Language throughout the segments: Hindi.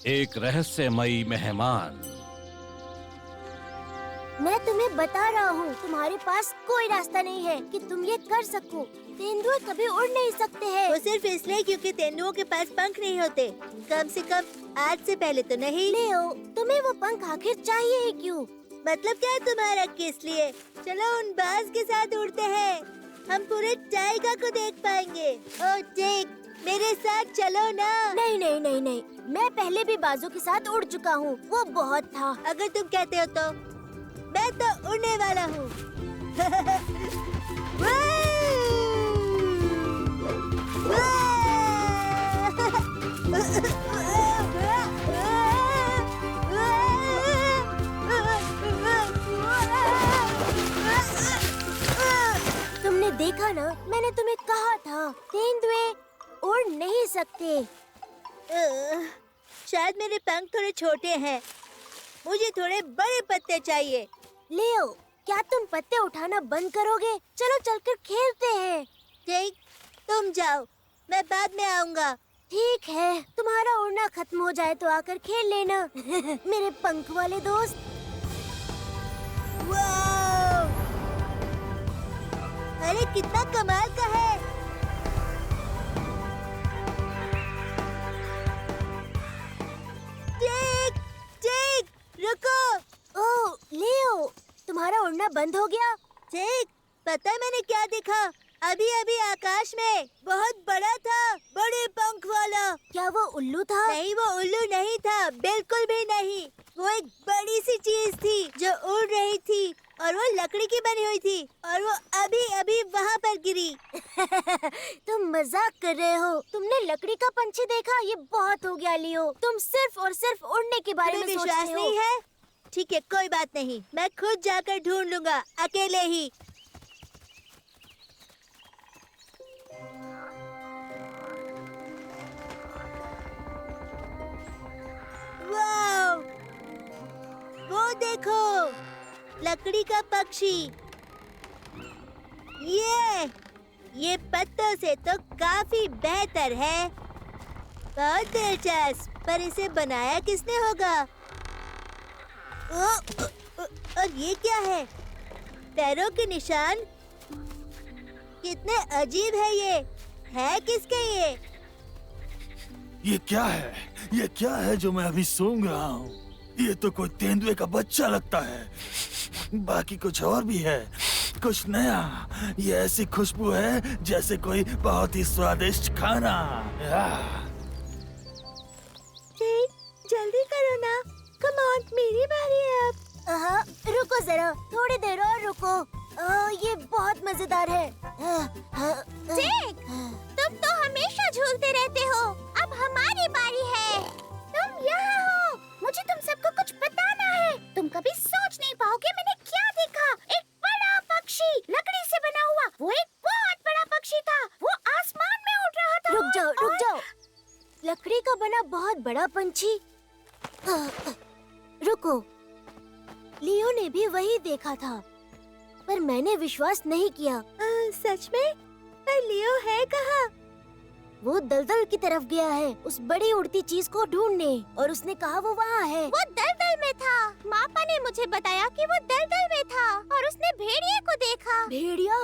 एक रहस्यमयी मेहमान। मैं तुम्हें बता रहा हूँ, तुम्हारे पास कोई रास्ता नहीं है कि तुम ये कर सको। तेंदुए कभी उड़ नहीं सकते हैं। वो सिर्फ इसलिए क्योंकि तेंदुओं के पास पंख नहीं होते। कम से कम आज से पहले तो नहीं। लेओ, तुम्हें वो पंख आखिर चाहिए ही क्यों? मतलब क्या है तुम्हारा, किस लिए? चलो उन बाज के साथ उड़ते हैं, हम पूरे टाइगर को देख पाएंगे। ओह टेक, मेरे साथ चलो ना। नहीं नहीं नहीं नहीं, मैं पहले भी बाजों के साथ उड़ चुका हूँ, वो बहुत था। अगर तुम कहते हो तो मैं तो उड़ने वाला हूँ। तुमने देखा ना, मैंने तुम्हें कहा था तेंदुए उड़ नहीं सकते। शायद मेरे पंख थोड़े छोटे हैं, मुझे थोड़े बड़े पत्ते चाहिए। लेओ, क्या तुम पत्ते उठाना बंद करोगे? चलो चलकर खेलते हैं। ठीक, तुम जाओ, मैं बाद में आऊँगा। ठीक है, तुम्हारा उड़ना खत्म हो जाए तो आकर खेल लेना। मेरे पंख वाले दोस्त। वाव! अरे कितना कमाल का है। टेक, टेक, रुको। ओह, लेओ, तुम्हारा उड़ना बंद हो गया। टेक, पता है मैंने क्या देखा? अभी अभी आकाश में बहुत बड़ा था, बड़े पंख वाला। क्या वो उल्लू था? नहीं, वो उल्लू नहीं था, बिल्कुल भी नहीं। वो एक बड़ी सी चीज थी जो उड़ रही थी और वो लकड़ी की बनी हुई थी और वो अभी अभी वहाँ पर गिरी। तुम मजाक कर रहे हो? तुमने लकड़ी का पंछी देखा? ये बहुत हो गया लियो। तुम सिर्फ और सिर्फ उड़ने के बारे में विश्वास सोचते हो। नहीं है? ठीक है, कोई बात नहीं, मैं खुद जाकर ढूंढ लूंगा, अकेले ही। वाव! वो देखो, लकड़ी का पक्षी। ये पत्तों से तो काफी बेहतर है। बहुत दिलचस्प, पर इसे बनाया किसने होगा? और ये क्या है? पैरों के निशान कितने अजीब है ये। है किसके ये? ये क्या है? ये क्या है जो मैं अभी सूंघ रहा हूँ? ये तो कोई तेंदुए का बच्चा लगता है। बाकी कुछ और भी है, कुछ नया। ये ऐसी खुशबू है जैसे कोई बहुत ही स्वादिष्ट खाना। जल्दी करो ना, कम ऑन, मेरी बारी है अब। हाँ, रुको जरा, थोड़ी देर और रुको। ये बहुत मजेदार है। टेक, तुम तो हमेशा झूलते रहते हो, अब हमारी बारी है। तुम यहाँ हो, मुझे तुम सबको कुछ बताना है। तुम कभी सोच नहीं पाओगे मैंने क्या देखा। एक बड़ा पक्षी, लकड़ी से बना हुआ। वो एक बहुत बड़ा पक्षी था, वो आसमान में उड़ रहा था। रुक जाओ, रुक जाओ। लकड़ी का बना बहुत बड़ा पंछी। रुको, लियो ने भी वही देखा था, पर मैंने विश्वास नहीं किया। सच में? पर लियो है कहाँ? वो दलदल की तरफ गया है, उस बड़ी उड़ती चीज को ढूंढने, और उसने कहा वो वहाँ है। वो दलदल में था। मापा ने मुझे बताया कि वो दलदल में था और उसने भेड़िए को देखा। भेड़िया?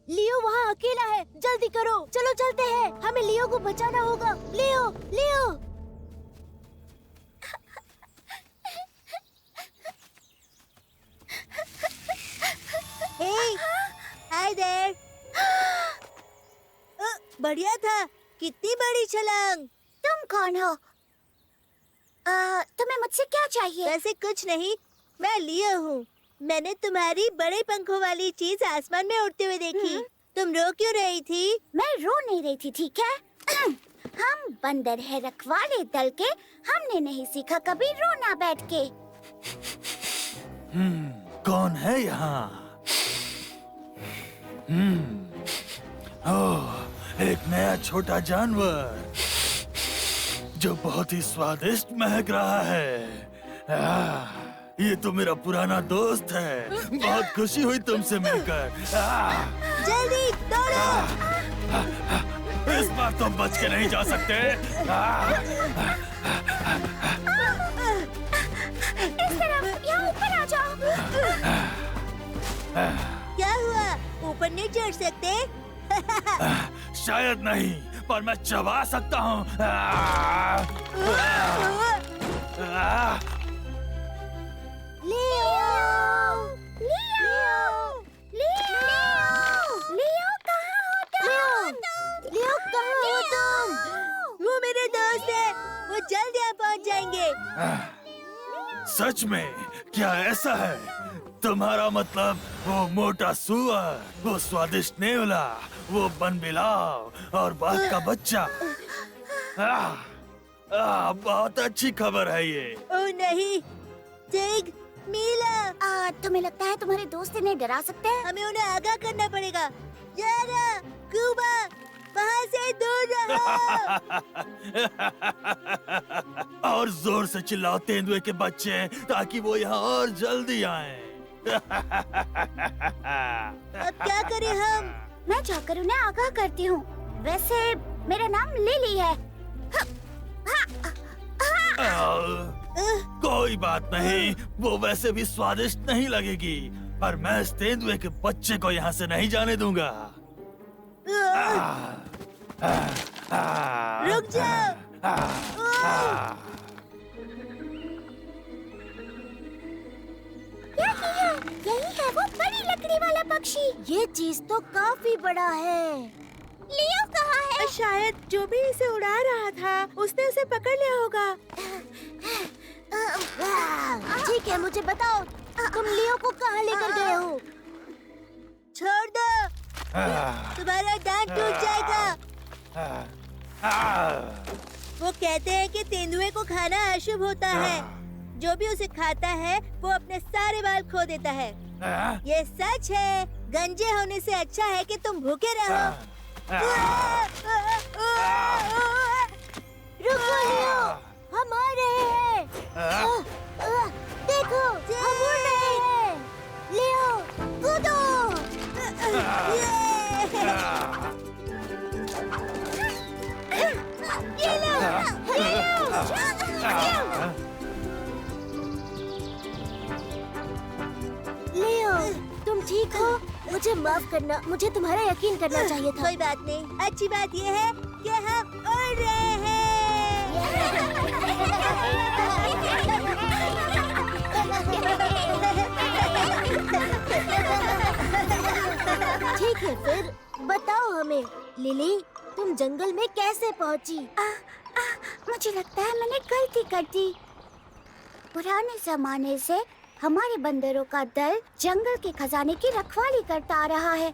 लियो वहाँ अकेला है, जल्दी करो, चलो चलते हैं, हमें लियो को बचाना होगा। लियो, लियो। Hey, hi there. बढ़िया था, कितनी बड़ी छलांग। तुम कौन हो? तुम्हें मुझसे क्या चाहिए? वैसे कुछ नहीं, मैं लियो हूँ। मैंने तुम्हारी बड़े पंखों वाली चीज आसमान में उड़ते हुए देखी। तुम रो क्यों रही थी? मैं रो नहीं रही थी, ठीक है? हम बंदर है रखवाले दल के, हमने नहीं सीखा कभी रोना बैठ के। कौन है यहाँ? ओह, एक नया छोटा जानवर जो बहुत ही स्वादिष्ट महक रहा है। ये तो मेरा पुराना दोस्त है। बहुत खुशी हुई तुमसे मिलकर। जल्दी दौड़ो। इस बार तुम बच के नहीं जा सकते। चढ़ सकते? शायद नहीं, पर मैं चबा सकता हूँ। लियो! लियो! लियो कहाँ हो तुम? लियो कहाँ हो तुम? वो मेरे दोस्त है, वो जल्द यहाँ पहुँच जाएंगे। सच में? क्या ऐसा है? तुम्हारा मतलब वो मोटा सुअर, वो स्वादिष्ट नेवला, वो बनबिलाव और बाघ का बच्चा। बहुत अच्छी खबर है ये। ओ नहीं, टिग, मीला, तुम्हें लगता है तुम्हारे दोस्त इन्हें डरा सकते हैं? हमें उन्हें आगाह करना पड़ेगा। यारा, कुबा, वहाँ से दूर रहो। और जोर से चिल्लाओ तेंदुए के बच्चे, ताकि वो यहाँ और जल्दी आएं। अब क्या करें हम? मैं जाकर उन्हें आगाह करती हूँ। वैसे मेरा नाम लिली है। कोई बात नहीं, वो वैसे भी स्वादिष्ट नहीं लगेगी, पर मैं इस तेंदुए के बच्चे को यहाँ से नहीं जाने दूंगा। रुक जाओ। यही है वो बड़ी लकड़ी वाला पक्षी। ये चीज तो काफी बड़ा है। लियो कहाँ है? शायद जो भी इसे उड़ा रहा था उसने उसे पकड़ लिया होगा। ठीक है, मुझे बताओ, तुम लियो को कहाँ लेकर गए हो? छोड़ दो, तुम्हारा दांत टूट जाएगा। वो कहते हैं कि तेंदुए को खाना अशुभ होता है। जो भी उसे खाता है वो अपने सारे बाल खो देता है। ये सच है। गंजे होने से अच्छा है कि तुम भूखे रहो। रुको लियो, हम आ रहे हैं। देखो, हम उड़ रहे हैं। लियो, कूदो। ये लो। लियो, तुम ठीक हो? मुझे माफ करना, मुझे तुम्हारा यकीन करना चाहिए था। कोई बात नहीं। अच्छी बात यह है कि हम उड़ रहे हैं। ठीक है, फिर बताओ हमें, लिली, तुम जंगल में कैसे पहुंची? मुझे लगता है मैंने गलती कर दी। पुराने जमाने से हमारे बंदरों का दल जंगल के खजाने की रखवाली करता आ रहा है।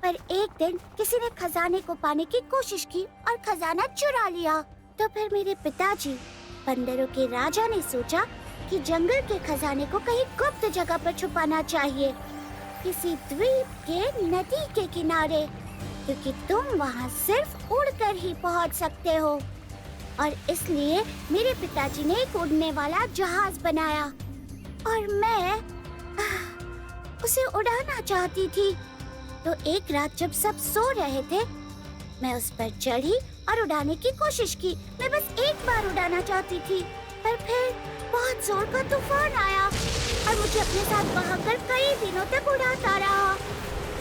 पर एक दिन किसी ने खजाने को पाने की कोशिश की और खजाना चुरा लिया। तो फिर मेरे पिताजी, बंदरों के राजा, ने सोचा कि जंगल के खजाने को कहीं गुप्त जगह पर छुपाना चाहिए, किसी द्वीप के नदी के किनारे, क्योंकि तुम वहाँ सिर्फ उड़कर ही पहुँच सकते हो। और इसलिए मेरे पिताजी ने एक उड़ने वाला जहाज बनाया और मैं उसे उड़ाना चाहती थी। तो एक रात जब सब सो रहे थे, मैं उस पर चढ़ी और उड़ाने की कोशिश की। मैं बस एक बार उड़ाना चाहती थी, पर फिर बहुत जोर का तूफान आया और मुझे अपने साथ बहाकर कई दिनों तक उड़ाता रहा।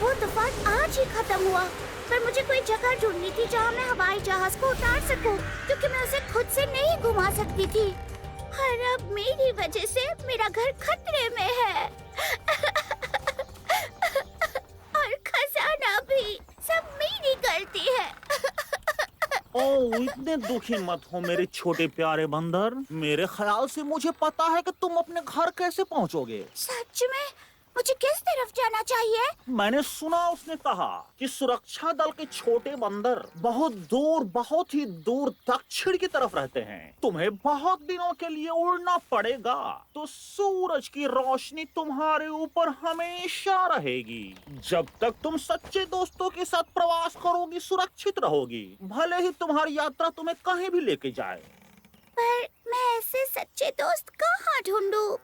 वो तूफान आज ही खत्म हुआ, पर मुझे कोई जगह ढूंढनी थी जहाँ मैं हवाई जहाज को उतार सकूं, क्योंकि मैं उसे खुद से नहीं घुमा सकती थी। और अब मेरी वजह से मेरा घर खतरे में है। और खजाना भी सब मेरी गलती है। ओह, इतने दुखी मत हो मेरे छोटे प्यारे बंदर। मेरे ख्याल से मुझे पता है कि तुम अपने घर कैसे पहुंचोगे। सच में? मुझे किस तरफ जाना चाहिए? मैंने सुना उसने कहा कि सुरक्षा दल के छोटे बंदर बहुत ही दूर दक्षिण की तरफ रहते हैं। तुम्हें बहुत दिनों के लिए उड़ना पड़ेगा, तो सूरज की रोशनी तुम्हारे ऊपर हमेशा रहेगी। जब तक तुम सच्चे दोस्तों के साथ प्रवास करोगी, सुरक्षित रहोगी, भले ही तुम्हारी यात्रा तुम्हें कहीं भी लेके जाए। पर मैं ऐसे सच्चे दोस्त कहाँ ढूंढूं?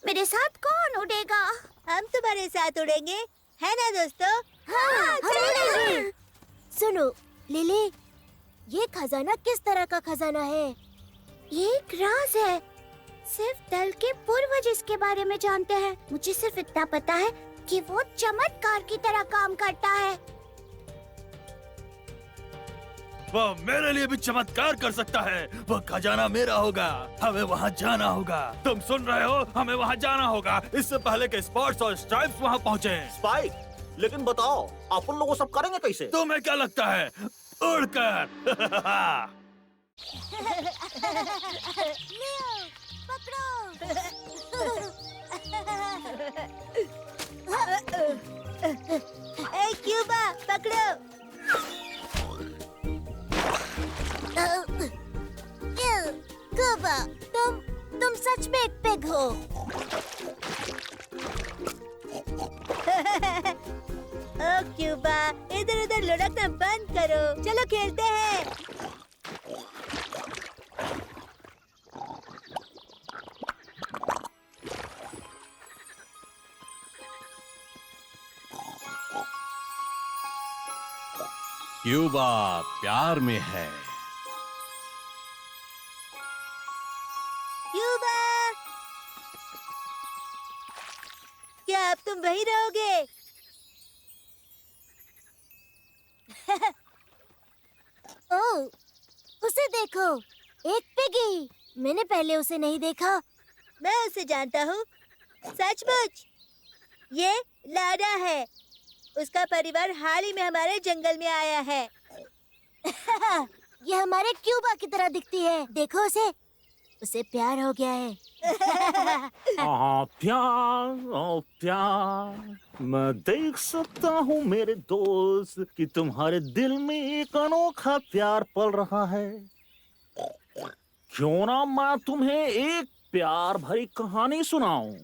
मेरे साथ कौन उड़ेगा? हम तुम्हारे साथ उड़ेंगे, है ना दोस्तों? हाँ, हम उड़ेंगे। सुनो लिली, ये खजाना किस तरह का खजाना है? ये एक राज है। सिर्फ दल के पूर्वज इसके बारे में जानते हैं। मुझे सिर्फ इतना पता है कि वो चमत्कार की तरह काम करता है। वो मेरे लिए भी चमत्कार कर सकता है। वो खजाना मेरा होगा। हमें वहाँ जाना होगा। तुम सुन रहे हो? हमें वहाँ जाना होगा इससे पहले कि स्पॉट्स और स्ट्राइप्स वहाँ पहुँचे। स्पाइक, लेकिन बताओ अपन लोग वो सब करेंगे कैसे? तुम्हें क्या लगता है? उड़कर। लियो, पकड़ो। ए क्यूबा, पकड़ो। क्यूबा, तुम सच में एक पिग हो। ओ क्यूबा, इधर उधर लुढ़कना बंद करो। चलो खेलते हैं। क्यूबा प्यार में है। क्यूबा, क्या अब तुम वही रहोगे? ओह, उसे देखो, एक पिगी। मैंने पहले उसे नहीं देखा। मैं उसे जानता हूँ, सचमुच। ये लाडा है। उसका परिवार हाल ही में हमारे जंगल में आया है। ये हमारे क्यूबा की तरह दिखती है। देखो उसे प्यार हो गया है। प्यार, ओ प्यार, मैं देख सकता हूँ मेरे दोस्त कि तुम्हारे दिल में एक अनोखा प्यार पल रहा है। क्यों ना मैं तुम्हें एक प्यार भरी कहानी सुनाऊं।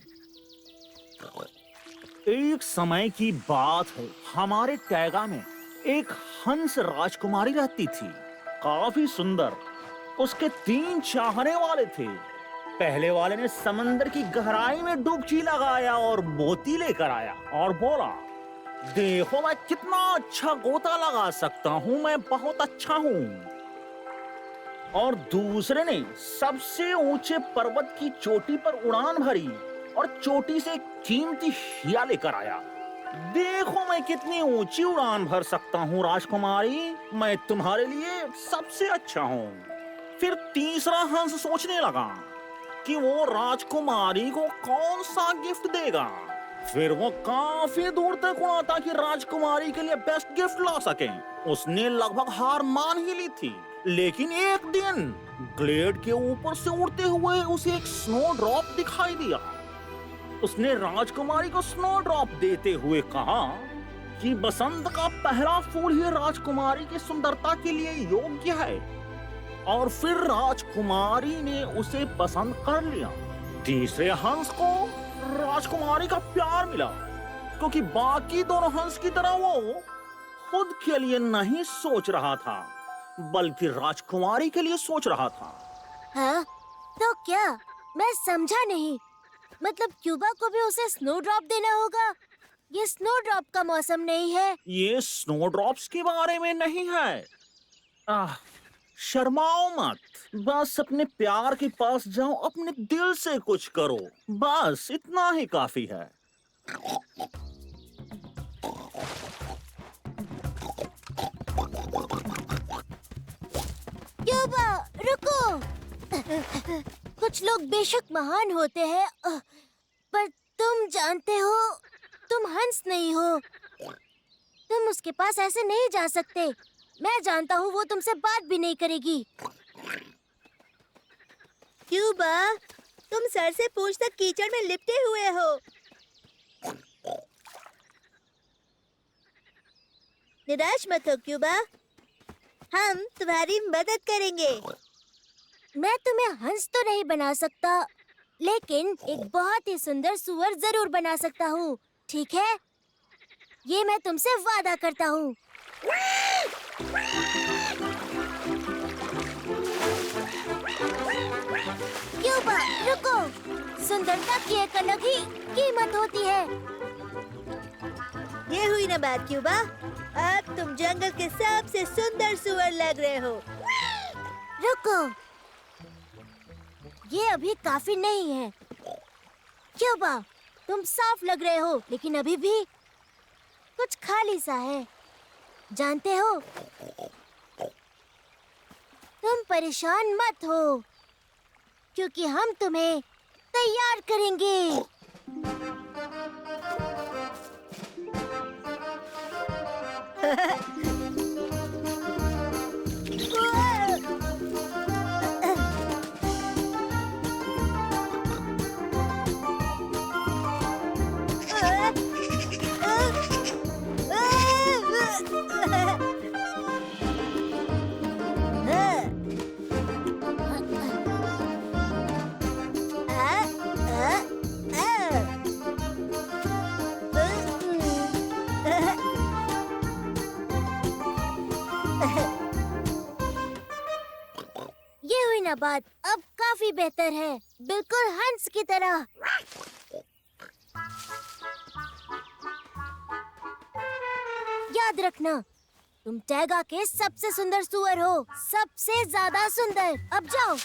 एक समय की बात है, हमारे टैगा में एक हंस राजकुमारी रहती थी, काफी सुंदर। उसके 3 चाहने वाले थे। पहले वाले ने समंदर की गहराई में डुबकी लगाया और मोती लेकर आया और बोला, देखो मैं कितना अच्छा गोता लगा सकता हूँ, मैं बहुत अच्छा हूँ। और दूसरे ने सबसे ऊंचे पर्वत की चोटी पर उड़ान भरी और चोटी से कीमती हीरा लेकर आया। देखो मैं कितनी ऊंची उड़ान भर सकता हूँ राजकुमारी, मैं तुम्हारे लिए सबसे अच्छा हूँ। फिर तीसरा हंस सोचने लगा कि वो राजकुमारी को कौन सा गिफ्ट देगा। फिर वो काफी दूर तक उड़ा ताकि राजकुमारी के लिए बेस्ट गिफ्ट ला सके। उसने लगभग हार मान ही ली थी, लेकिन एक दिन ग्लेड के ऊपर से उड़ते हुए उसे एक स्नो ड्रॉप दिखाई दिया। उसने राजकुमारी को स्नो ड्रॉप देते हुए कहा कि बसंत का पहला फूल ही राजकुमारी की सुंदरता के लिए योग्य है। और फिर राजकुमारी ने उसे पसंद कर लिया। तीसरे हंस को राजकुमारी का प्यार मिला, क्योंकि बाकी दोनों हंस की तरह वो खुद के लिए नहीं सोच रहा था, बल्कि राजकुमारी के लिए सोच रहा था। हाँ? तो क्या? मैं समझा नहीं। मतलब क्यूबा को भी उसे स्नो ड्रॉप देना होगा? ये स्नो ड्रॉप का मौसम नहीं है। ये स्नो ड्रॉप्स के बारे में नहीं है। शर्माओ मत, बस अपने प्यार के पास जाओ, अपने दिल से कुछ करो, बस इतना ही काफी है। क्यूबा, रुको। कुछ लोग बेशक महान होते हैं, पर तुम जानते हो, तुम हंस नहीं हो। तुम उसके पास ऐसे नहीं जा सकते। मैं जानता हूँ वो तुमसे बात भी नहीं करेगी। क्यूबा, तुम सर से पूंछ तक कीचड़ में लिपटे हुए हो। निराश मत हो क्यूबा, हम तुम्हारी मदद करेंगे। मैं तुम्हें हंस तो नहीं बना सकता, लेकिन एक बहुत ही सुंदर सूअर जरूर बना सकता हूँ। ठीक है? ये मैं तुमसे वादा करता हूँ। क्यूबा, रुको। सुंदरता की एक अलग ही कीमत होती है। ये हुई ना बात क्यूबा, अब तुम जंगल के सबसे सुंदर सूअर लग रहे हो। रुको, ये अभी काफी नहीं है। क्यूबा, तुम साफ लग रहे हो, लेकिन अभी भी कुछ खाली सा है। जानते हो, तुम परेशान मत हो, क्योंकि हम तुम्हें तैयार करेंगे। ये हुई ना बात, अब काफी बेहतर है, बिल्कुल हंस की तरह। याद रखना, तुम टैगा के सबसे सुंदर सुअर हो, सबसे ज्यादा सुंदर। अब जाओ।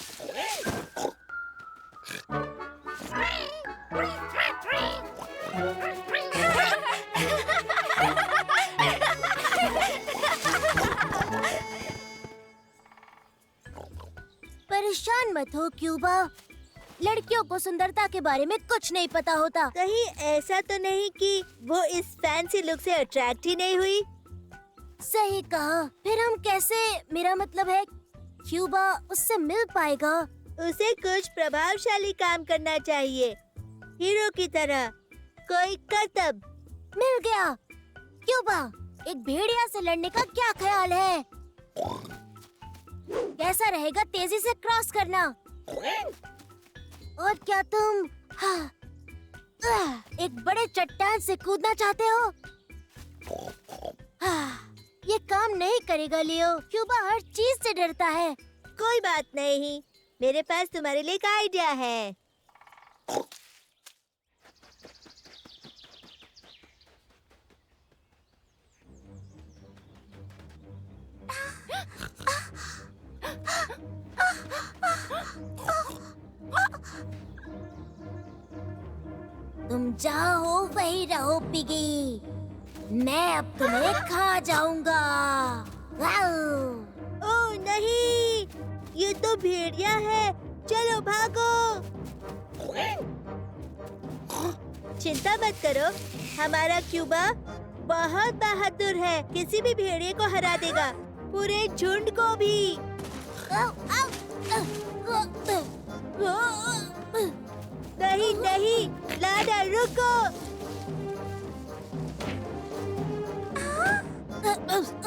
परेशान मत हो क्यूबा, लड़कियों को सुंदरता के बारे में कुछ नहीं पता होता। कहीं ऐसा तो नहीं कि वो इस फैंसी लुक से अट्रैक्ट ही नहीं हुई? सही कहा। फिर हम कैसे, मेरा मतलब है क्यूबा उससे मिल पाएगा? उसे कुछ प्रभावशाली काम करना चाहिए, हीरो की तरह, कोई करतब। मिल गया। क्यूबा, एक भेड़िया से लड़ने का क्या ख्याल है? कैसा रहेगा तेजी से क्रॉस करना? और क्या तुम एक बड़े चट्टान से कूदना चाहते हो? ये काम नहीं करेगा लियो, क्यूबा हर चीज से डरता है। कोई बात नहीं, मेरे पास तुम्हारे लिए एक आइडिया है। तुम जहाँ हो वहीं रहो पिगी, मैं अब तुम्हें खा जाऊंगा। ओह नहीं, ये तो भेड़िया है, चलो भागो। चिंता मत करो, हमारा क्यूबा बहुत बहादुर है, किसी भी भेड़िए को हरा देगा, पूरे झुंड को भी। नहीं नहीं, लाडा रुको।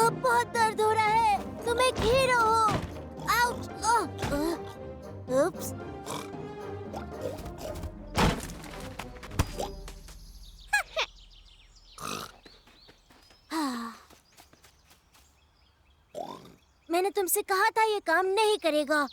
अब बहुत दर्द हो रहा है, तुम एक हीरो हो। आउच! उप्स। मैंने तुमसे कहा था ये काम नहीं करेगा।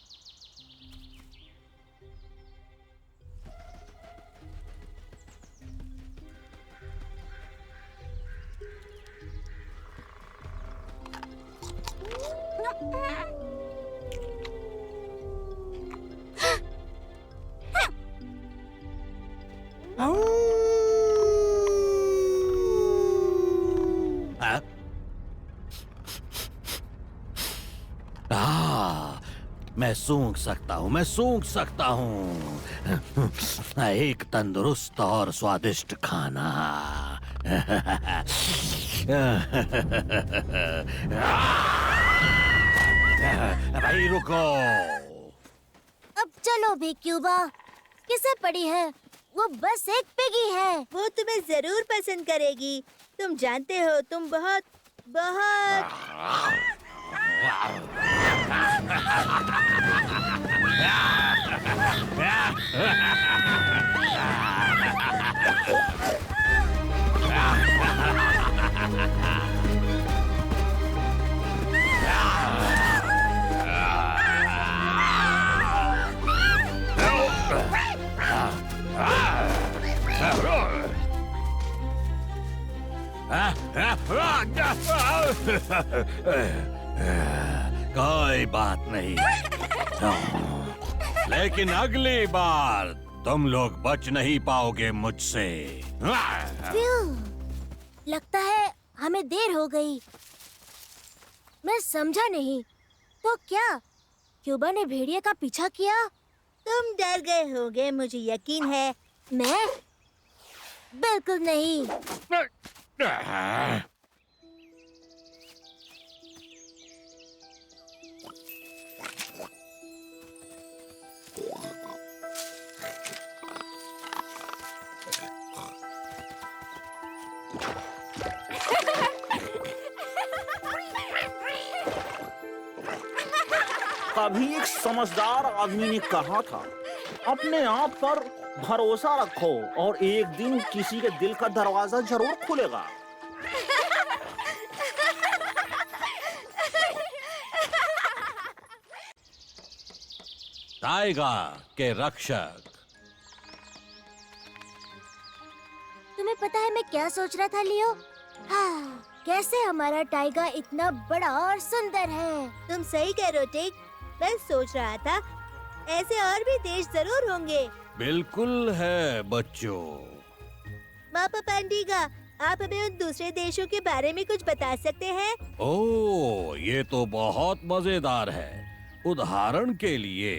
मैं सूंघ सकता हूँ, मैं सूंघ सकता हूँ। एक तंदुरुस्त और स्वादिष्ट खाना। भाई रुको। अब चलो भी क्यूबा, किसे पड़ी है? वो बस एक पिगी है। वो तुम्हें जरूर पसंद करेगी, तुम जानते हो तुम बहुत बहुत। कोई बात नहीं, लेकिन अगली बार तुम लोग बच नहीं पाओगे मुझसे। लगता है हमें देर हो गई। मैं समझा नहीं। तो क्या क्यूबा ने भेड़िए का पीछा किया? तुम डर गए होगे, मुझे यकीन है। मैं बिल्कुल नहीं। कभी एक समझदार आदमी ने कहा था, अपने आप पर भरोसा रखो और एक दिन किसी के दिल का दरवाजा जरूर खुलेगा। टाइगर के रक्षक। तुम्हें पता है मैं क्या सोच रहा था लियो? हाँ, कैसे हमारा टाइगर इतना बड़ा और सुंदर है। तुम सही कह रहे हो टिक। मैं सोच रहा था ऐसे और भी देश जरूर होंगे। बिल्कुल है बच्चों। मापा पांडिगा, आप हमें उन दूसरे देशों के बारे में कुछ बता सकते हैं? ओह, ये तो बहुत मजेदार है। उदाहरण के लिए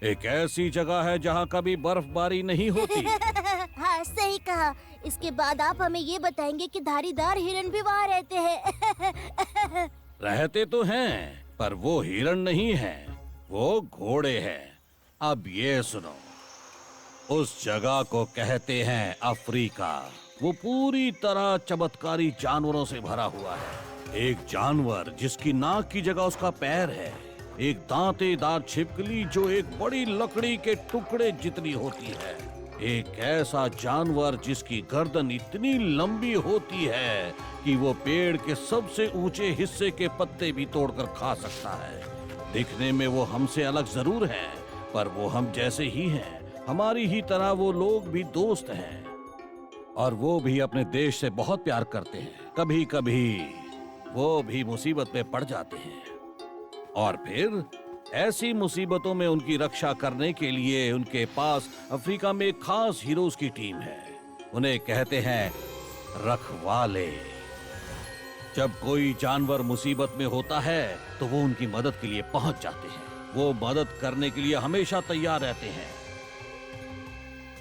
एक ऐसी जगह है जहाँ कभी बर्फबारी नहीं होती। हाँ, सही कहा। इसके बाद आप हमें ये बताएंगे कि धारीदार हिरन भी वहाँ रहते हैं। रहते तो हैं, पर वो हिरन नहीं हैं, वो घोड़े हैं। अब ये सुनो, उस जगह को कहते हैं अफ्रीका। वो पूरी तरह चमत्कारी जानवरों से भरा हुआ है। एक जानवर जिसकी नाक की जगह उसका पैर है, एक दांतेदार छिपकली जो एक बड़ी लकड़ी के टुकड़े जितनी होती है, एक ऐसा जानवर जिसकी गर्दन इतनी लंबी होती है कि वो पेड़ के सबसे ऊंचे हिस्से के पत्ते भी तोड़कर खा सकता है। दिखने में वो हमसे अलग जरूर है, पर वो हम जैसे ही हैं। हमारी ही तरह वो लोग भी दोस्त हैं और वो भी अपने देश से बहुत प्यार करते हैं। कभी कभी वो भी मुसीबत में पड़ जाते हैं और फिर ऐसी मुसीबतों में उनकी रक्षा करने के लिए उनके पास अफ्रीका में एक खास हीरोज की टीम है। उन्हें कहते हैं रखवाले। जब कोई जानवर मुसीबत में होता है तो वो उनकी मदद के लिए पहुंच जाते हैं। वो मदद करने के लिए हमेशा तैयार रहते हैं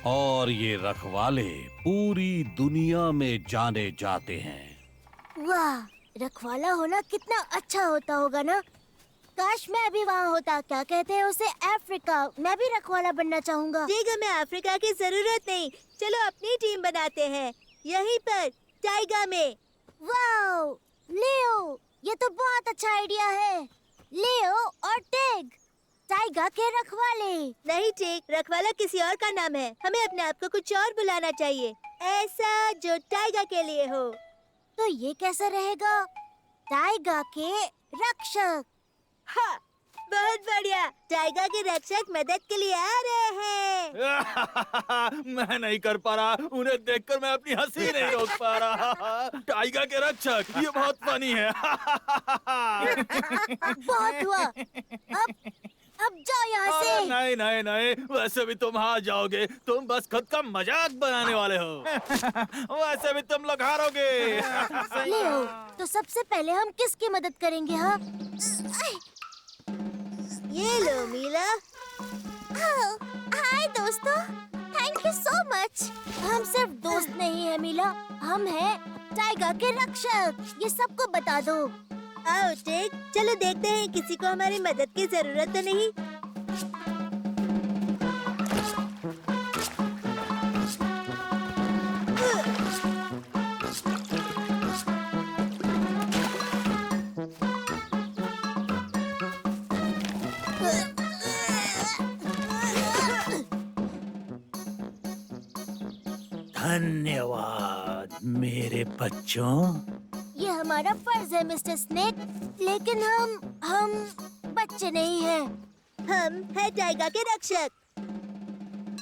और ये रखवाले पूरी दुनिया में जाने जाते हैं। वाह, रखवाला होना कितना अच्छा होता होगा ना। काश मैं भी वहाँ होता। क्या कहते हैं उसे, अफ्रीका। मैं भी रखवाला बनना चाहूँगा। ठीक है, मैं अफ्रीका की जरूरत नहीं। चलो अपनी टीम बनाते हैं यहीं पर टाइगर में। वाओ, लियो, ये तो बहुत अच्छा आइडिया है। लियो और टिग, टाइगर के रखवाले। नहीं टिग, रखवाला किसी और का नाम है। हमें अपने आप को कुछ और बुलाना चाहिए, ऐसा जो टाइगर के लिए हो। तो ये कैसा रहेगा? टाइगर के रक्षक। हाँ, बहुत बढ़िया। टाइगर के रक्षक मदद के लिए आ रहे हैं। मैं नहीं कर पा रहा, उन्हें देखकर मैं अपनी हंसी नहीं रोक पा रहा। टाइगर के रक्षक, ये बहुत फनी है। बहुत हुआ। अब जाओ यहाँ से। नहीं नहीं नहीं, वैसे भी तुम हार जाओगे। तुम बस खुद का मजाक बनाने वाले हो। वैसे भी तुम लोग हारोगे। लियो, तो सबसे पहले हम किसकी मदद करेंगे? हाँ, ये लो मीला। हाय दोस्तों, थैंक यू सो मच। हम सिर्फ दोस्त नहीं है मीला, हम हैं टाइगर के रक्षक। ये सबको बता दो। आओ टिग, चलो देखते हैं किसी को हमारी मदद की जरूरत तो नहीं। धन्यवाद मेरे बच्चों। ये हमारा फर्ज है मिस्टर स्नेक, लेकिन हम बच्चे नहीं हैं। हम है टाइगर के रक्षक।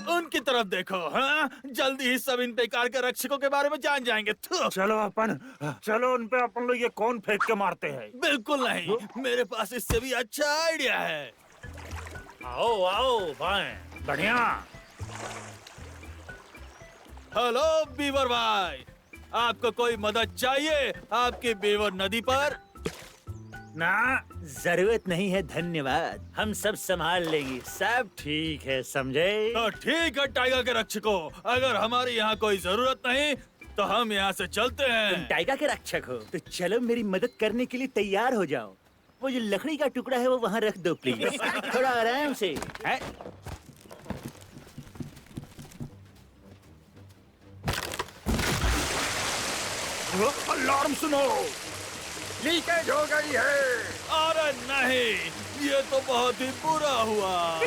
उनकी तरफ देखो। हाँ, जल्दी ही सब इन बेकार के रक्षकों के बारे में जान जाएंगे। चलो उन पे अपन लोग ये कौन फेंक के मारते हैं। बिल्कुल नहीं, मेरे पास इससे भी अच्छा आइडिया है। आओ आओ भाई, बढ़िया। हेलो बीवर भाई, आपको कोई मदद चाहिए आपकी बीवर नदी पर? ना, जरूरत नहीं है, धन्यवाद। हम सब संभाल लेंगे, सब ठीक है, समझे? तो ठीक है टाइगर के रक्षकों, अगर हमारी यहाँ कोई जरूरत नहीं तो हम यहाँ से चलते तुम हैं। टाइगर के रक्षक हो, तो चलो मेरी मदद करने के लिए तैयार हो जाओ। वो जो लकड़ी का टुकड़ा है वो वहाँ रख दो प्लीज, थोड़ा आराम से। है? अलार्म सुनो। लीकेज हो गई है। अरे नहीं, ये तो बहुत ही बुरा हुआ।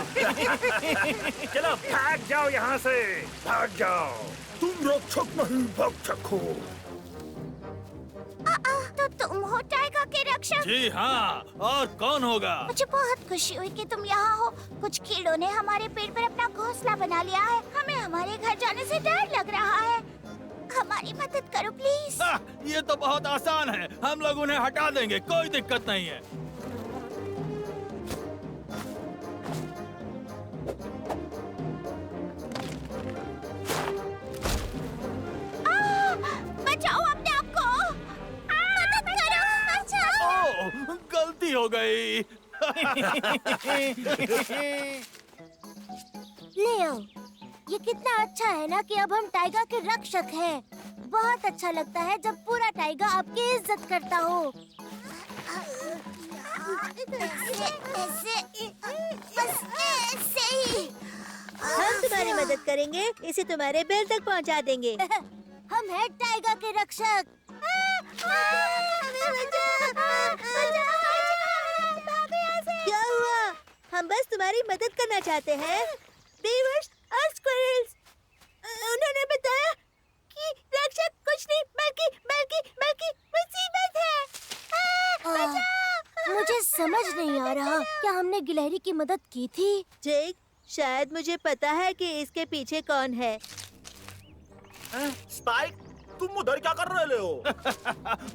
चलो भाग जाओ यहाँ से, भाग जाओ। तुम रक्षक नहीं भक्षक हो। तो तुम हो टाइगर के रक्षक? जी हाँ, और कौन होगा? मुझे बहुत खुशी हुई कि तुम यहाँ हो। कुछ कीड़ों ने हमारे पेड़ पर अपना घोंसला बना लिया है। हमें हमारे घर जाने से डर लग रहा है। हमारी मदद करो प्लीज। ये तो बहुत आसान है, हम लोग उन्हें हटा देंगे, कोई दिक्कत नहीं है। बचाओ अपने आप को। मदद करो, बचाओ। ओह, गलती हो गई। लेओ, ये कितना अच्छा है ना कि अब हम टाइगर के रक्षक हैं। बहुत अच्छा लगता है जब पूरा टाइगर आपकी इज्जत करता हो। ऐसे ही। हम तुम्हारी मदद करेंगे, इसे तुम्हारे बेल तक पहुंचा देंगे। हम हैं टाइगर के रक्षक। क्या हुआ? हम बस तुम्हारी मदद करना चाहते हैं। बीवर्स और स्क्विरल्स, उन्होंने बताया कि रक्षक कुछ नहीं बल्कि बल्कि बल्कि मुसीबत है। मुझे समझ नहीं आ रहा, क्या हमने गिलहरी की मदद की थी? जेक, शायद मुझे पता है कि इसके पीछे कौन है। स्पाइक, तुम उधर क्या कर रहे हो?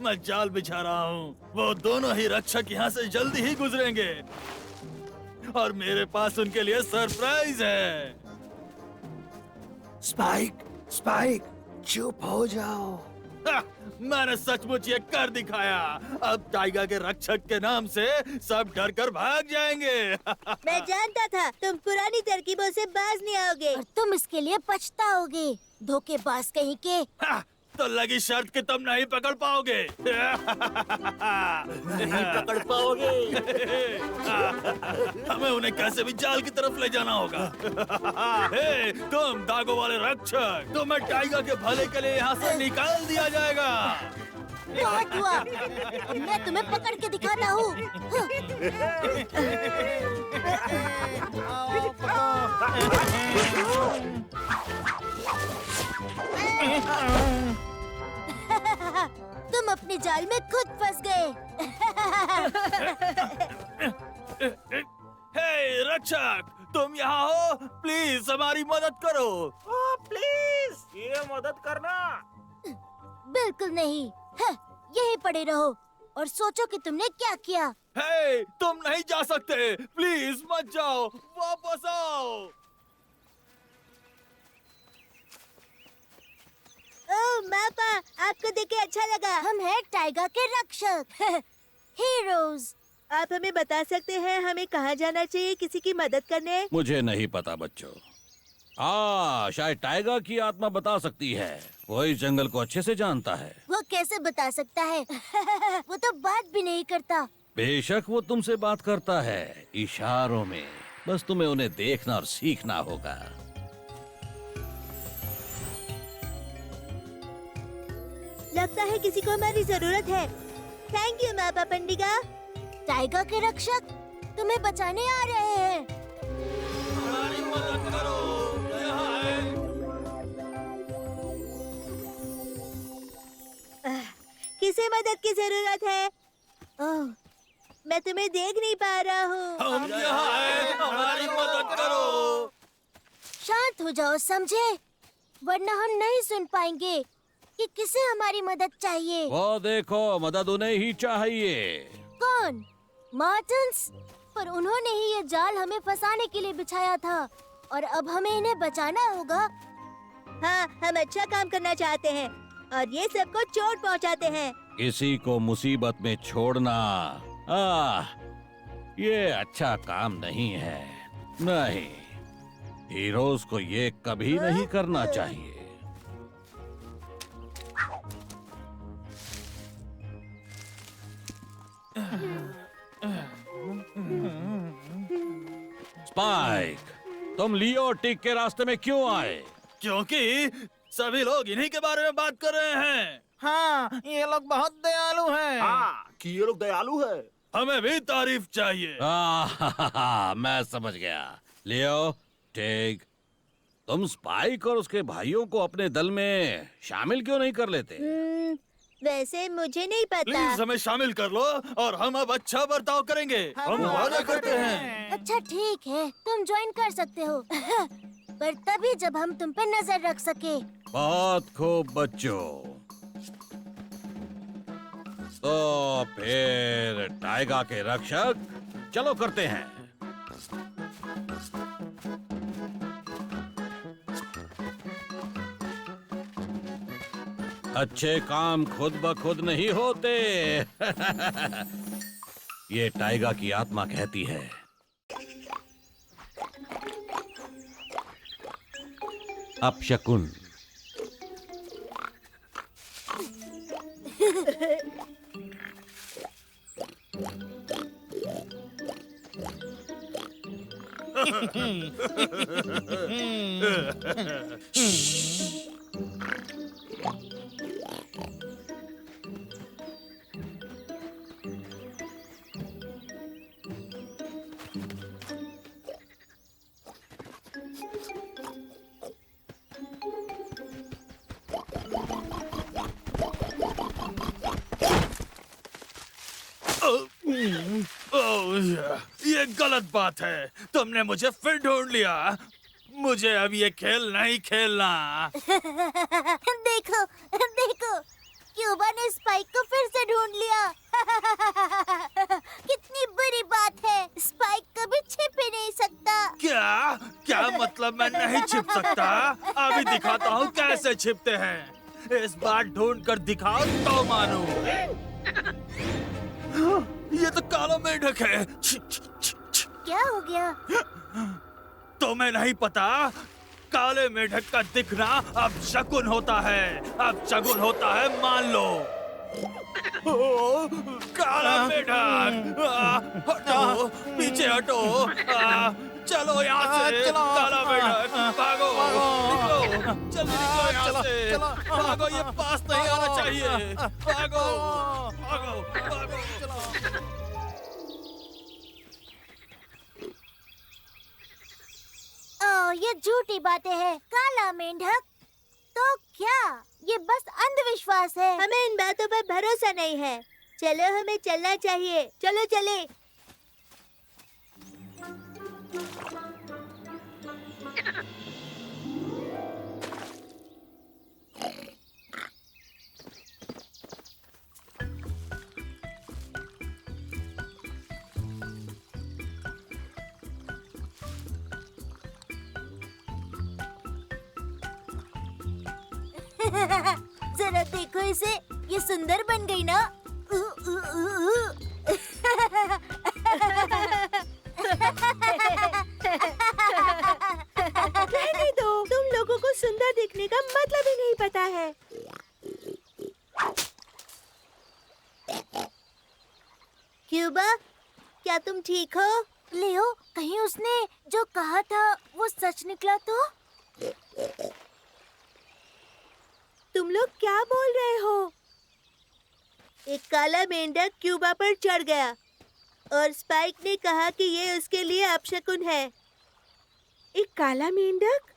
मैं जाल बिछा रहा हूँ। वो दोनों ही रक्षक यहाँ से जल्दी ही गुजरेंगे और मेरे पास उनके लिए सरप्राइज है। स्पाइक, स्पाइक, चुप हो जाओ। मैंने सचमुच ये कर दिखाया। अब टाइगर के रक्षक के नाम से सब डर कर भाग जाएंगे। मैं जानता था तुम पुरानी तरकीबों से बाज नहीं आओगे। और तुम इसके लिए पछताओगे, धोखेबाज कहीं के। तो लगी शर्त कि तुम नहीं पकड़ पाओगे। नहीं पकड़ पाओगे। हमें उन्हें कैसे भी जाल की तरफ ले जाना होगा। हे, तुम दागों वाले रक्षक, तुम्हें टाइगर के भले के लिए यहाँ से निकाल दिया जाएगा। बहुत हुआ, अब मैं तुम्हें पकड़ के दिखाता हूँ। तुम अपने जाल में खुद फंस गए। हे रक्षक, तुम यहाँ हो? प्लीज हमारी मदद करो। प्लीज, ये मदद करना। बिल्कुल नहीं, यहीं पड़े रहो और सोचो कि तुमने क्या किया। हे, तुम नहीं जा सकते, प्लीज मत जाओ, वापस आओ। ओह मापा, आपको देख के अच्छा लगा। हम हैं टाइगर के रक्षक। हीरोज। आप हमें बता सकते हैं हमें कहाँ जाना चाहिए किसी की मदद करने? मुझे नहीं पता बच्चों। शायद टाइगर की आत्मा बता सकती है। वो इस जंगल को अच्छे से जानता है। वो कैसे बता सकता है? वो तो बात भी नहीं करता। बेशक वो तुमसे बात करता है, इशारों में। बस तुम्हें उन्हें देखना और सीखना होगा। लगता है किसी को हमारी जरूरत है। थैंक यू मापा पंडिगा। टाइगर के रक्षक तुम्हें बचाने आ रहे हैं। हमारी मदद करो, यहाँ है। किसे मदद की जरूरत है? ओह, मैं तुम्हें देख नहीं पा रहा हूँ। हम यहाँ हैं, हमारी मदद करो। शांत हो जाओ, समझे? वरना हम नहीं सुन पाएंगे कि किसे हमारी मदद चाहिए। वो देखो, मदद उन्हें ही चाहिए। कौन? मार्टिन्स? पर उन्होंने ही ये जाल हमें फंसाने के लिए बिछाया था। और अब हमें इन्हें बचाना होगा। हाँ, हम अच्छा काम करना चाहते हैं और ये सबको चोट पहुंचाते हैं। किसी को मुसीबत में छोड़ना ये अच्छा काम नहीं है। नहीं, हीरोज को ये कभी नहीं करना चाहिए। स्पाइक, तुम लियो और टिक के रास्ते में क्यों आए? क्योंकि सभी लोग इन्हीं के बारे में बात कर रहे हैं। हाँ, ये लोग बहुत दयालु हैं। हाँ, कि ये लोग दयालु है। हमें भी तारीफ चाहिए। मैं समझ गया। लियो, टिक, तुम स्पाइक और उसके भाइयों को अपने दल में शामिल क्यों नहीं कर लेते? वैसे मुझे नहीं पता। प्लीज हमें शामिल कर लो और हम अब अच्छा बर्ताव करेंगे। हम वादा करते हैं। अच्छा ठीक है, तुम ज्वाइन कर सकते हो पर तभी जब हम तुम पे नजर रख सके। बहुत खूब बच्चों। तो फिर टाइगा के रक्षक चलो करते हैं। अच्छे काम खुद ब खुद नहीं होते। ये टाइगा की आत्मा कहती है। अपशकुन। ये गलत बात है। तुमने मुझे फिर ढूंढ लिया। मुझे अब ये खेल नहीं खेलना। देखो देखो, क्यूबा ने स्पाइक को फिर से ढूंढ लिया। कितनी बुरी बात है। स्पाइक कभी छिप ही नहीं सकता। क्या क्या मतलब मैं नहीं छिप सकता? अभी दिखाता हूँ कैसे छिपते हैं। इस बार ढूंढ कर दिखाओ तो मानू। ये तो काला मेंढक है। क्या हो गया? तुम्हें नहीं पता? काले मेंढक का दिखना अब शकुन होता है। अब शकुन होता है, मान लो। काला मेंढक, हटो, पीछे हटो। चलो यहाँ से। काला मेंढक, भागो, निकलो, जल्दी निकलो यहाँ से। भागो, ये पास नहीं आना चाहिए। भागो, भागो, भागो, चलो। ये झूठी बातें हैं। काला मेंढक तो क्या? ये बस अंधविश्वास है। हमें इन बातों पर भरोसा नहीं है। चलो, हमें चलना चाहिए। चलो चले। जरा देखो इसे, ये सुंदर बन गई ना? रहने दो, तुम लोगों को सुंदर दिखने का मतलब ही नहीं पता है। क्यूबा, क्या तुम ठीक हो? लियो, कहीं उसने जो कहा था वो सच निकला तो? तुम लोग क्या बोल रहे हो? एक काला मेंढक क्यूबा पर चढ़ गया और स्पाइक ने कहा कि ये उसके लिए अपशकुन है। एक काला मेंढक?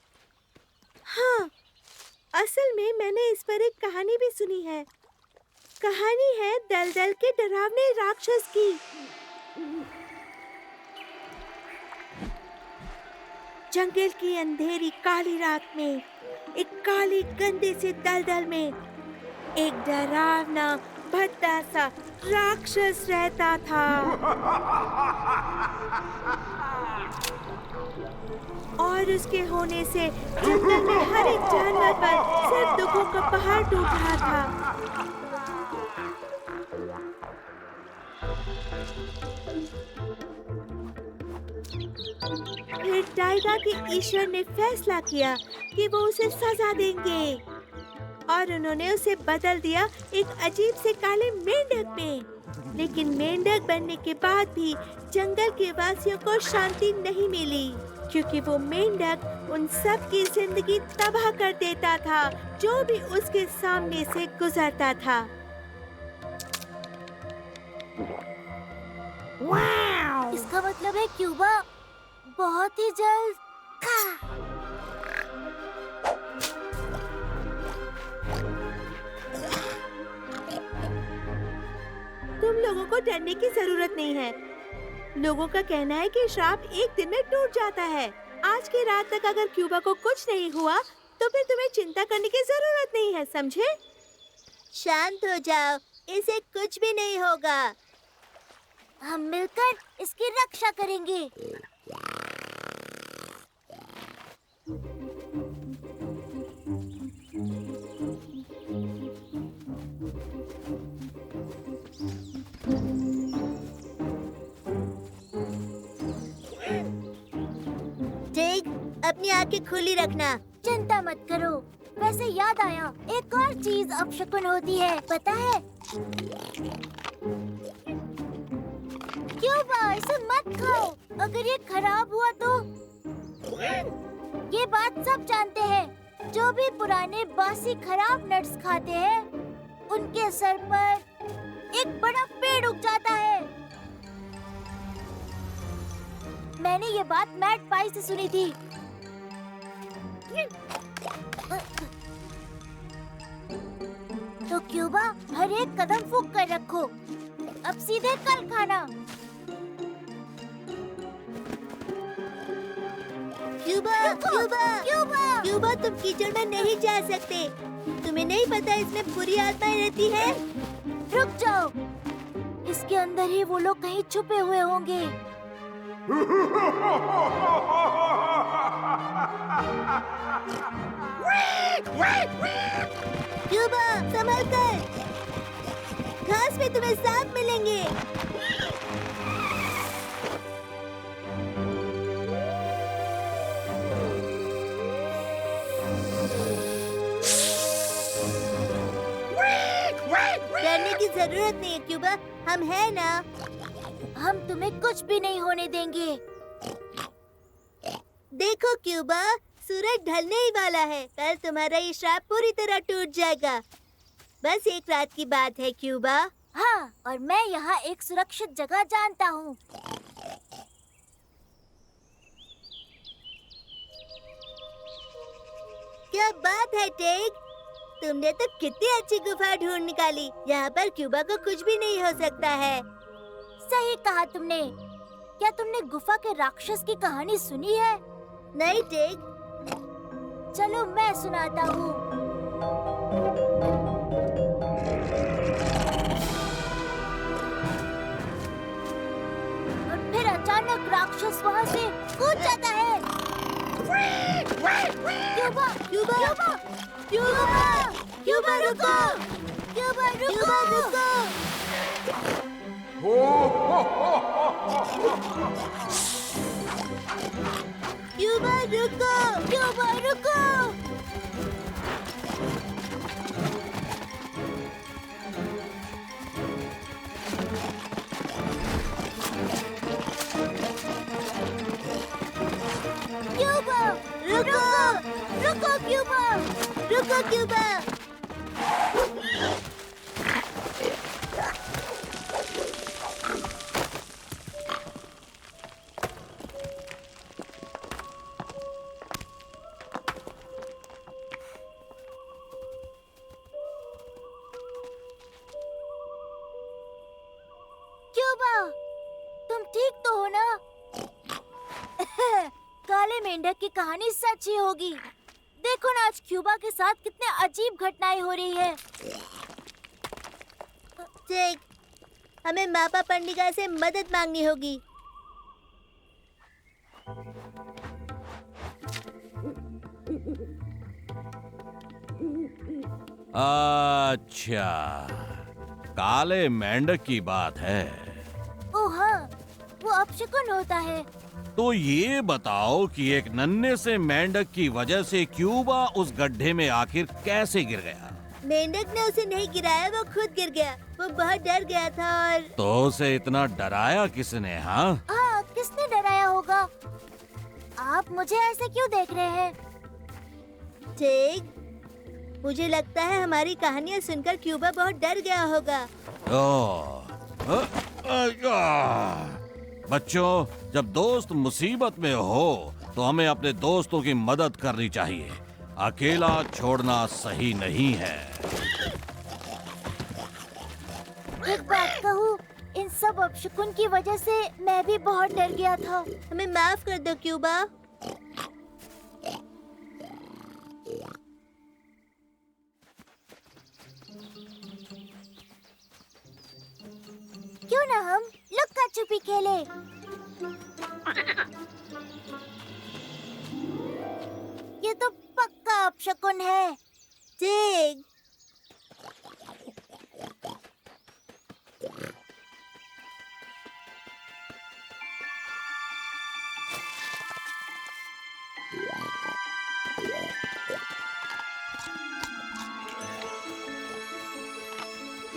हाँ, असल में मैंने इस पर एक कहानी भी सुनी है। कहानी है दलदल के डरावने राक्षस की। जंगल की अंधेरी काली रात में एक काली गंदे से दलदल में एक डरावना भद्दा सा राक्षस रहता था। और उसके होने से जंगल में हर एक जानवर पर सिर्फ दुखों का पहाड़ टूट रहा था। फिर टाइगा के ईश्वर ने फैसला किया कि वो उसे सजा देंगे और उन्होंने उसे बदल दिया एक अजीब से काले मेंढक में। लेकिन मेंढक बनने के बाद भी जंगल के वासियों को शांति नहीं मिली, क्योंकि वो मेंढक उन सब की जिंदगी तबाह कर देता था जो भी उसके सामने से गुजरता था। इसका मतलब है क्यूबा बहुत ही जल्द तुम लोगों को डरने की जरूरत नहीं है। लोगों का कहना है कि श्राप एक दिन में टूट जाता है। आज की रात तक अगर क्यूबा को कुछ नहीं हुआ तो फिर तुम्हें चिंता करने की जरूरत नहीं है, समझे? शांत हो जाओ, इसे कुछ भी नहीं होगा। हम मिलकर इसकी रक्षा करेंगे। अपनी आंखें खुली रखना। चिंता मत करो। वैसे याद आया, एक और चीज अपशकुन होती है, पता है? क्यूबा, इसे मत खाओ। अगर ये खराब हुआ तो? ये बात सब जानते हैं। जो भी पुराने बासी खराब नट्स खाते हैं, उनके सर पर एक बड़ा पेड़ उग जाता है। मैंने ये बात मैट पाई से सुनी थी। तो क्यूबा, हर एक कदम फूंक कर रखो। अब सीधे कल खाना। क्यूबा, क्यूबा, तुम कीचड़ में नहीं जा सकते। तुम्हें नहीं पता इसमें बुरी आत्माएं रहती है। रुक जाओ, इसके अंदर ही वो लोग कहीं छुपे हुए होंगे। क्यूबा, संभल कर। घास में तुम्हें सांप मिलेंगे। डरने की जरूरत नहीं है क्यूबा, हम हैं ना। हम तुम्हें कुछ भी नहीं होने देंगे। देखो क्यूबा, सूरज ढलने ही वाला है। कल तुम्हारा ये श्राप पूरी तरह टूट जाएगा। बस एक रात की बात है क्यूबा। हाँ, और मैं यहाँ एक सुरक्षित जगह जानता हूँ। क्या बात है टेग, तुमने तो कितनी अच्छी गुफा ढूंढ निकाली। यहाँ पर क्यूबा को कुछ भी नहीं हो सकता है। सही कहा तुमने। क्या तुमने गुफा के राक्षस की कहानी सुनी है? नहीं टेग। चलो मैं सुनाता हूँ। और फिर अचानक राक्षस वहाँ से कूद जाता है। क्यूबा, क्यूबा, क्यूबा, क्यूबा रुको, क्यूबा रुको। क्यूबा रुको, क्यूबा रुको। क्यूबा रुको, रुको क्यूबा, रुको क्यूबा। क्यूबा, तुम ठीक तो हो ना? काले मेंढक की कहानी सच ही होगी। देखो ना, आज क्यूबा के साथ कितने अजीब घटनाएं हो रही है। ठीक, हमें मापा पंडिगा से मदद मांगनी होगी। अच्छा, काले मेंढक की बात है। ओ हाँ, वो अपशकुन होता है। तो ये बताओ कि एक नन्हे से मेंढक की वजह से क्यूबा उस गड्ढे में आखिर कैसे गिर गया? मेंढक ने उसे नहीं गिराया, वो खुद गिर गया। वो बहुत डर गया था और तो उसे इतना डराया किसने? हाँ, किसने डराया होगा? आप मुझे ऐसे क्यों देख रहे हैं? ठीक, मुझे लगता है हमारी कहानियाँ सुनकर क्यूबा बहुत डर गया होगा। बच्चों, जब दोस्त मुसीबत में हो तो हमें अपने दोस्तों की मदद करनी चाहिए। अकेला छोड़ना सही नहीं है। एक बात कहूँ, इन सब अपशकुन की वजह से मैं भी बहुत डर गया था। हमें माफ कर दो क्यूबा। क्यों ना हम लुक्का छुपी खेले? ये तो पक्का अपशकुन है। ठीक,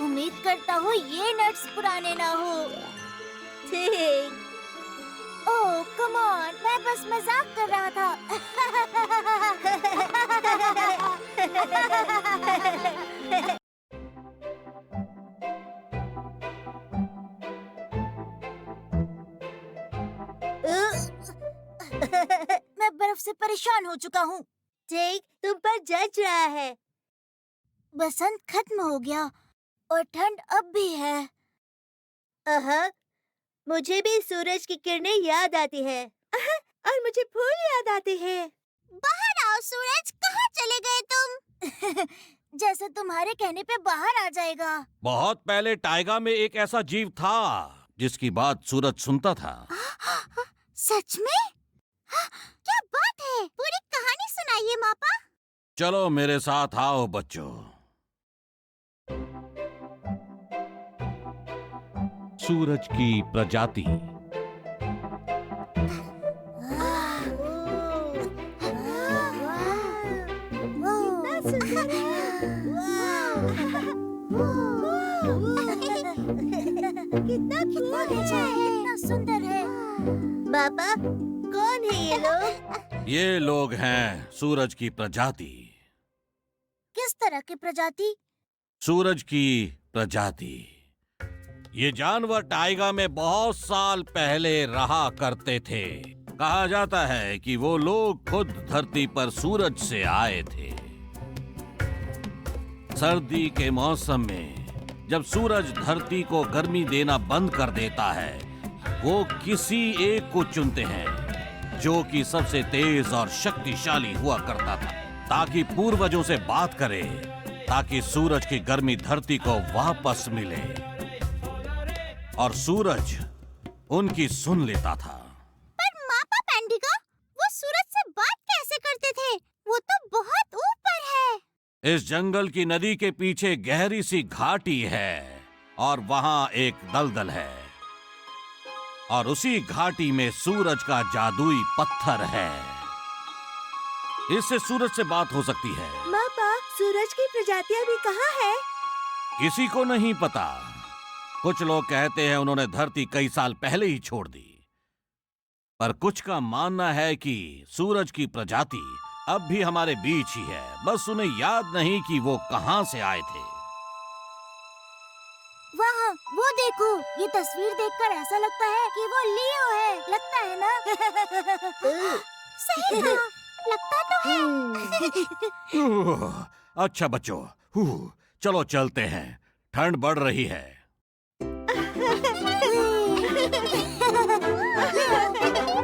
उम्मीद करता हूँ ये नट्स पुराने ना हो। ठीक। ओह कम ऑन, मैं बस मजाक कर रहा था। मैं बर्फ से परेशान हो चुका हूँ। ठीक, तुम पर जज रहा है। बसंत खत्म हो गया और ठंड अब भी है। मुझे भी सूरज की किरणें याद आती है। और मुझे फूल याद आते हैं। बाहर आओ सूरज, कहाँ चले गए तुम? जैसे तुम्हारे कहने पे बाहर आ जाएगा। बहुत पहले टाइगा में एक ऐसा जीव था जिसकी बात सूरज सुनता था। सच में? क्या बात है? पूरी कहानी सुनाइए मापा। चलो मेरे साथ आओ बच्चों। सूरज की प्रजाति। कितना अच्छा है, कितना सुंदर है। पापा, कौन है ये लोग? ये लोग हैं सूरज की प्रजाति। किस तरह की प्रजाति? सूरज की प्रजाति। ये जानवर टाइगा में बहुत साल पहले रहा करते थे। कहा जाता है कि वो लोग खुद धरती पर सूरज से आए थे। सर्दी के मौसम में जब सूरज धरती को गर्मी देना बंद कर देता है, वो किसी एक को चुनते हैं जो कि सबसे तेज और शक्तिशाली हुआ करता था, ताकि पूर्वजों से बात करे, ताकि सूरज की गर्मी धरती को वापस मिले। और सूरज उनकी सुन लेता था। पर मापा पेंडिगा, वो सूरज से बात कैसे करते थे? वो तो बहुत ऊपर है। इस जंगल की नदी के पीछे गहरी सी घाटी है और वहां एक दलदल है, और उसी घाटी में सूरज का जादुई पत्थर है। इससे सूरज से बात हो सकती है। पापा, सूरज की प्रजातियां भी कहाँ है? किसी को नहीं पता। कुछ लोग कहते हैं उन्होंने धरती कई साल पहले ही छोड़ दी, पर कुछ का मानना है कि सूरज की प्रजाति अब भी हमारे बीच ही है, बस उन्हें याद नहीं कि वो कहां से आए थे। वहाँ वो देखो, ये तस्वीर देखकर ऐसा लगता है कि वो लियो है। लगता है ना? सही कहा, लगता तो है। अच्छा बच्चों, चलो चलते हैं, ठंड बढ़ रही है।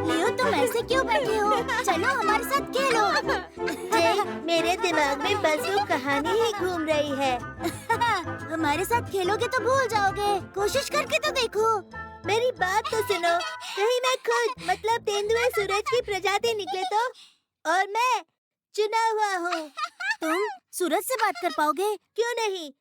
लियो, तुम ऐसे क्यों बैठे हो? चलो हमारे साथ खेलो। मेरे दिमाग में बस वो कहानी ही घूम रही है। हमारे साथ खेलोगे तो भूल जाओगे। कोशिश करके तो देखो। मेरी बात तो सुनो। कहीं मैं खुद मतलब तेंदुए सूरज की प्रजाति निकले तो? और मैं चुना हुआ हूँ। तुम सूरज से बात कर पाओगे? क्यों नहीं?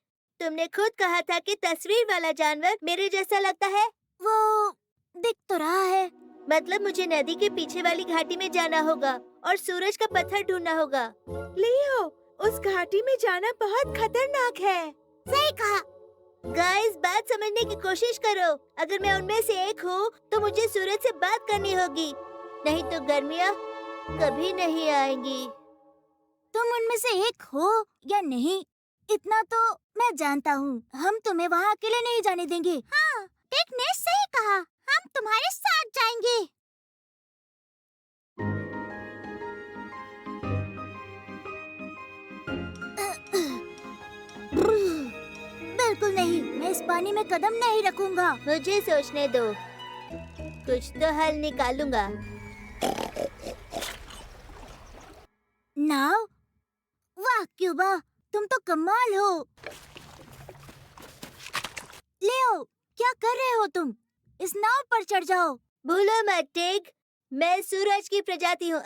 तुमने खुद कहा था कि तस्वीर वाला जानवर मेरे जैसा लगता है। वो दिख तो रहा है। मतलब मुझे नदी के पीछे वाली घाटी में जाना होगा और सूरज का पत्थर ढूंढना होगा। लियो, उस घाटी में जाना बहुत खतरनाक है। सही कहा। गाइस, बात समझने की कोशिश करो। अगर मैं उनमें से एक हूँ, तो मुझे सूरज से बात करनी होगी, नहीं तो गर्मियाँ कभी नहीं आएंगी। तुम उनमें से एक हो या नहीं, इतना तो मैं जानता हूँ। हम तुम्हें वहाँ अकेले नहीं जाने देंगे। हाँ, टेक ने सही कहा। हम तुम्हारे साथ जाएंगे। बिल्कुल नहीं, मैं इस पानी में कदम नहीं रखूंगा। मुझे सोचने दो, कुछ तो हल निकालूंगा। नाव? वाह क्यूबा, तुम तो कमाल हो। लियो, क्या कर रहे हो तुम? इस नाव पर चढ़ जाओ। भूलो मत टिग, मैं सूरज की प्रजाति हूँ।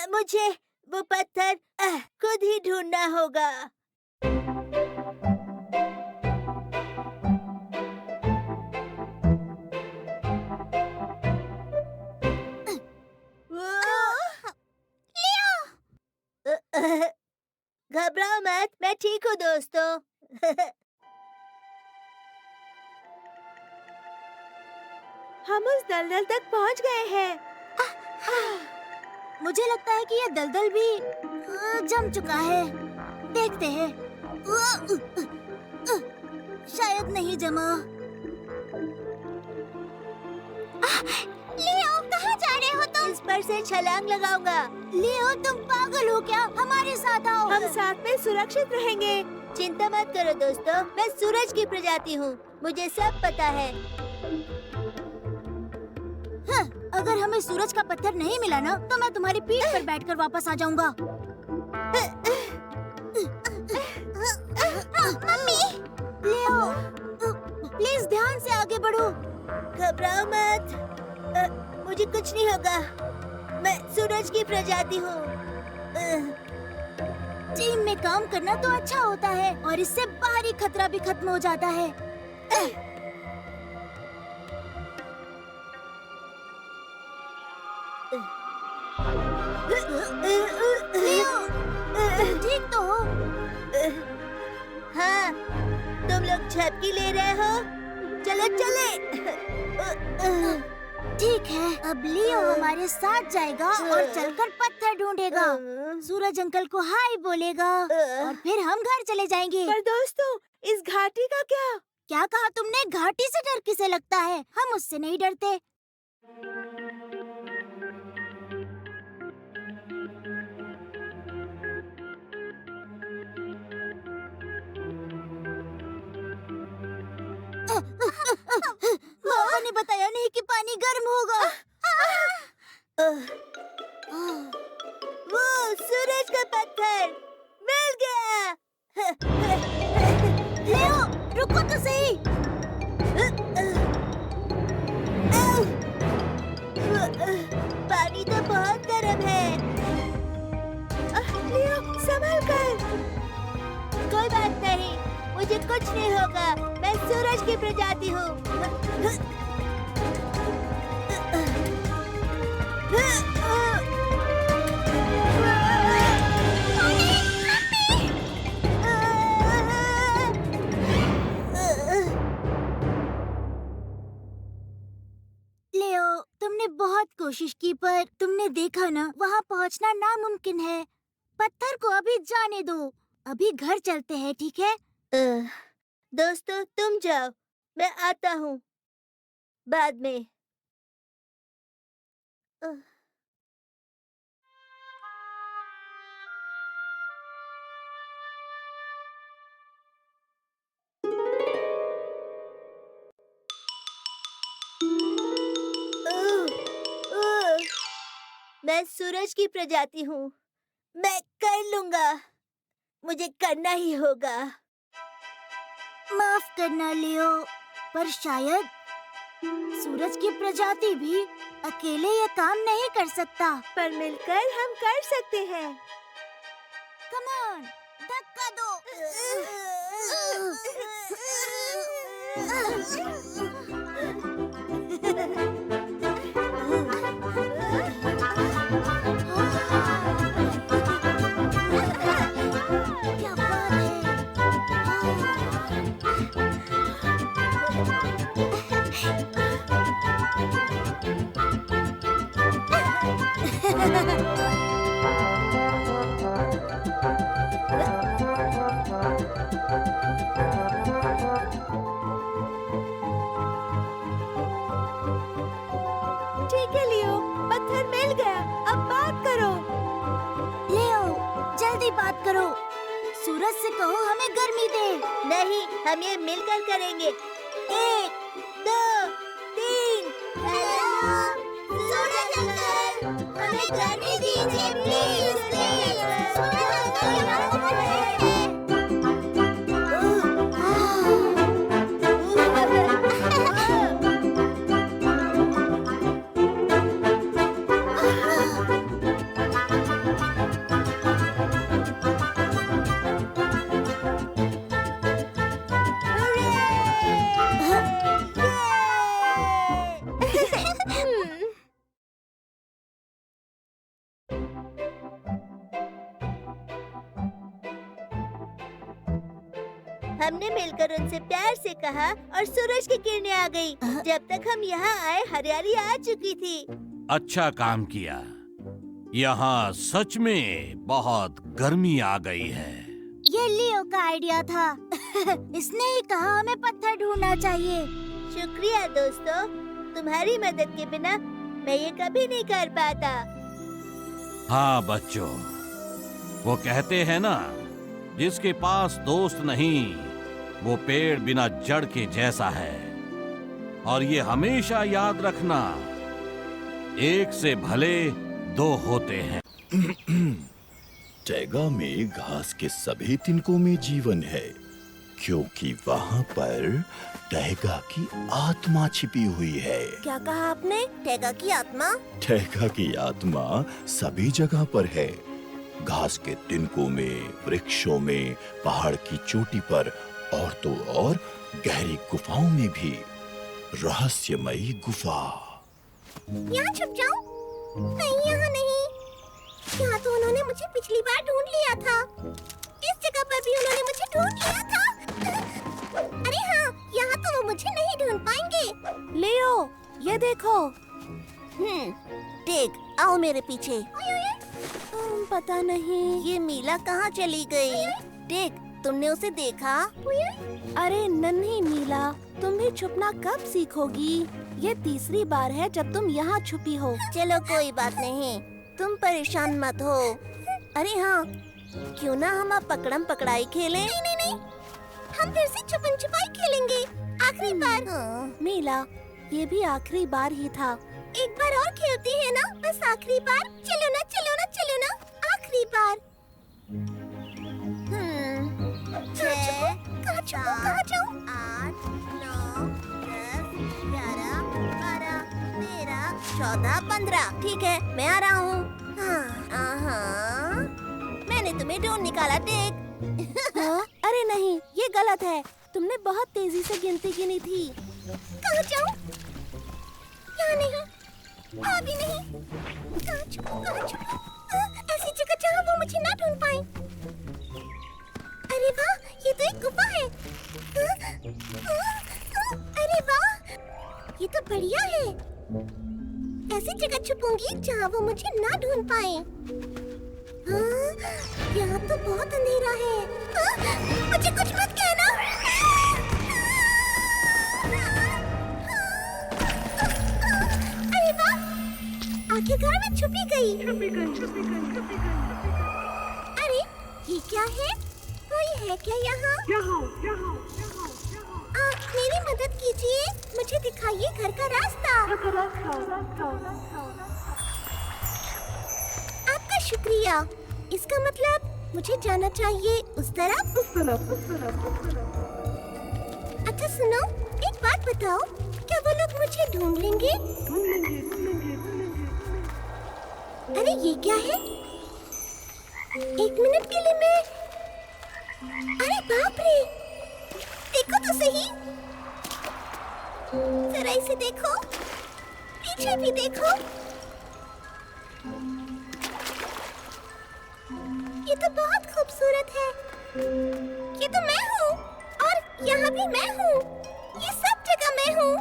मुझे वो पत्थर खुद ही ढूंढना होगा। घबराओ मत, मैं ठीक हूँ दोस्तों। हम उस दलदल तक पहुँच गए हैं। मुझे लगता है कि ये दलदल भी जम चुका है। देखते हैं। शायद नहीं जमा। लियो, कहाँ जा रहे हो तुम? इस पर से छलांग लगाऊंगा। लियो, तुम पागल हो क्या? हमारे साथ आओ। हम साथ में सुरक्षित रहेंगे। चिंता मत करो दोस्तों, मैं सूरज की प्रजाति हूँ, मुझे सब पता है। हाँ, अगर हमें सूरज का पत्थर नहीं मिला ना, तो मैं तुम्हारी पीठ पर बैठकर वापस आ जाऊंगा। मम्मी, लियो, प्लीज ध्यान से आगे बढ़ो। घबराओ मत, मुझे कुछ नहीं होगा। मैं सूरज की प्रजाति हूँ। टीम में काम करना तो अच्छा होता है और इससे बाहरी खतरा भी खत्म हो जाता है। तुम ठीक तो हो? हाँ, तुम लोग झपकी ले रहे हो? चलो चले। ठीक है, अब लियो हमारे साथ जाएगा और चलकर पत्थर ढूंढेगा। सूरज अंकल को हाय बोलेगा और फिर हम घर चले जाएंगे। पर दोस्तों, इस घाटी का क्या? क्या कहा तुमने? घाटी से डर किसे लगता है? हम उससे नहीं डरते। पापा ने बताया नहीं कि पानी गर्म होगा। वो सूरज का पत्थर मिल गया। लियो, रुको तो सही। पानी तो बहुत गर्म है। लियो, संभल कर। कोई बात नहीं, मुझे कुछ नहीं होगा। मैं सूरज की प्रजाति हूँ। लियो, तुमने बहुत कोशिश की पर तुमने देखा ना, वहाँ पहुँचना नामुमकिन है। पत्थर को अभी जाने दो। अभी घर चलते हैं, ठीक है? दोस्तों, तुम जाओ, मैं आता हूँ बाद में। मैं सूरज की प्रजाति हूँ, मैं कर लूँगा। मुझे करना ही होगा। माफ करना लियो, पर शायद सूरज की प्रजाति भी अकेले ये काम नहीं कर सकता। पर मिलकर हम कर सकते हैं। कम ऑन, धक्का दो। क्या बात ठीक है लियो, पत्थर मिल गया, अब बात करो। लियो, जल्दी बात करो। सूरज से कहो हमें गर्मी दे। नहीं, हम ये मिलकर करेंगे। 1, 2, 3। सूरज अंकल, हमें गर्मी दीजिए प्लीज, प्लीज। सूरज अंकल यहाँ हैं। हमने मिलकर उनसे प्यार से कहा और सूरज की किरणें आ गई। जब तक हम यहाँ आए हरियाली आ चुकी थी। अच्छा काम किया। यहाँ सच में बहुत गर्मी आ गई है। ये लियो का आइडिया था। इसने ही कहा हमें पत्थर ढूंढना चाहिए। शुक्रिया दोस्तों, तुम्हारी मदद के बिना मैं ये कभी नहीं कर पाता। हाँ बच्चों, वो कहते हैं ना, जिसके पास दोस्त नहीं वो पेड़ बिना जड़ के जैसा है। और ये हमेशा याद रखना, एक से भले दो होते हैं। टैगा में घास के सभी तिनकों में जीवन है, क्योंकि वहाँ पर टैगा की आत्मा छिपी हुई है। क्या कहा आपने? टैगा की आत्मा? टैगा की आत्मा सभी जगह पर है। घास के तिनकों में, वृक्षों में, पहाड़ की चोटी पर और तो और गहरी गुफाओं में भी। रहस्यमयी गुफा। यहाँ छुप जाऊं? नहीं, यहाँ नहीं। यहाँ तो उन्होंने मुझे पिछली बार ढूंढ लिया था। इस जगह पर भी उन्होंने मुझे ढूंढ लिया था। अरे हाँ, यहाँ तो वो मुझे नहीं ढूंढ पाएंगे। लियो, ये देखो। टेक, आओ मेरे पीछे। पता नहीं ये मीला कहाँ चली गई? टेक, तुमने उसे देखा? अरे नन्ही मीला, तुम भी छुपना कब सीखोगी? ये तीसरी बार है जब तुम यहाँ छुपी हो। चलो कोई बात नहीं, तुम परेशान मत हो। अरे हाँ, क्यों ना हम अब पकड़म पकड़ाई खेलें? नहीं, नहीं, हम फिर से छुपन छुपाई खेलेंगे, आखिरी बार। मीला, ये भी आखिरी बार ही था। एक बार और खेलते हैं ना, बस आखिरी बार। चलो ना, चलो ना, चलो ना, आखिरी बार। कहाँ जाऊँ? 8, 9, 10, 11, 12, 13, 14, 15। ठीक है, मैं आ रहा हूँ। मैंने तुम्हें ढूंढ निकाला, टेक। हाँ? अरे नहीं, ये गलत है। तुमने बहुत तेजी से गिनती गिनी थी। कहाँ जाऊँ? यहाँ नहीं, अभी नहीं। कहाँ छुपूं? ऐसी जगह जहाँ वो मुझे ना ढूंढ पाए। अरे वाह, ये तो एक गुफा है। अरे वाह, ये तो बढ़िया है। ऐसी जगह छुपूंगी जहाँ वो मुझे ना ढूंढ पाए। यहाँ तो बहुत अंधेरा है। मुझे कुछ मत कहना। अरे वाह, आखिरकार मैं छुपी गई। अरे ये क्या है? कोई है क्या यहाँ? मेरी मदद कीजिए, मुझे दिखाइए घर का रास्ता। आपका शुक्रिया। इसका मतलब मुझे जाना चाहिए उस तरफ। अच्छा सुनो, एक बात बताओ, क्या वो लोग मुझे ढूंढ लेंगे? अरे ये क्या है? 1 मिनट के लिए मैं, अरे बाप रे, देखो तो सही, जरा इसे देखो, पीछे भी देखो, ये तो बहुत खूबसूरत है। ये तो मैं हूँ, और यहाँ भी मैं हूँ, ये सब जगह मैं हूँ।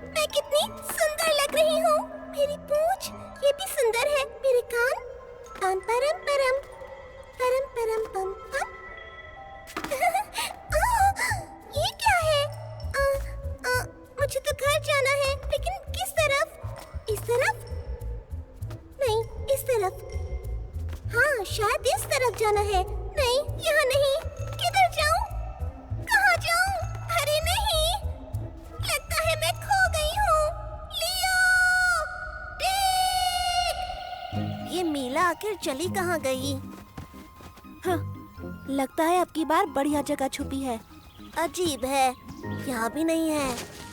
मैं कितनी सुंदर लग रही हूँ। मेरी पूंछ, ये भी सुंदर है। मेरे कान, पम परम परम, परम परम पम पम। ये क्या है? मुझे तो घर जाना है, लेकिन किस तरफ? इस तरफ? नहीं, इस तरफ। हाँ, शायद इस तरफ जाना है। नहीं, यहाँ नहीं। किधर जाऊँ? कहाँ जाऊँ? अरे नहीं, लगता है मैं खो गई हूँ। लियो! टिक! ये मीला आखिर चली कहाँ गई? हाँ, लगता है अब की बार बढ़िया जगह छुपी है। अजीब है, यहाँ भी नहीं है।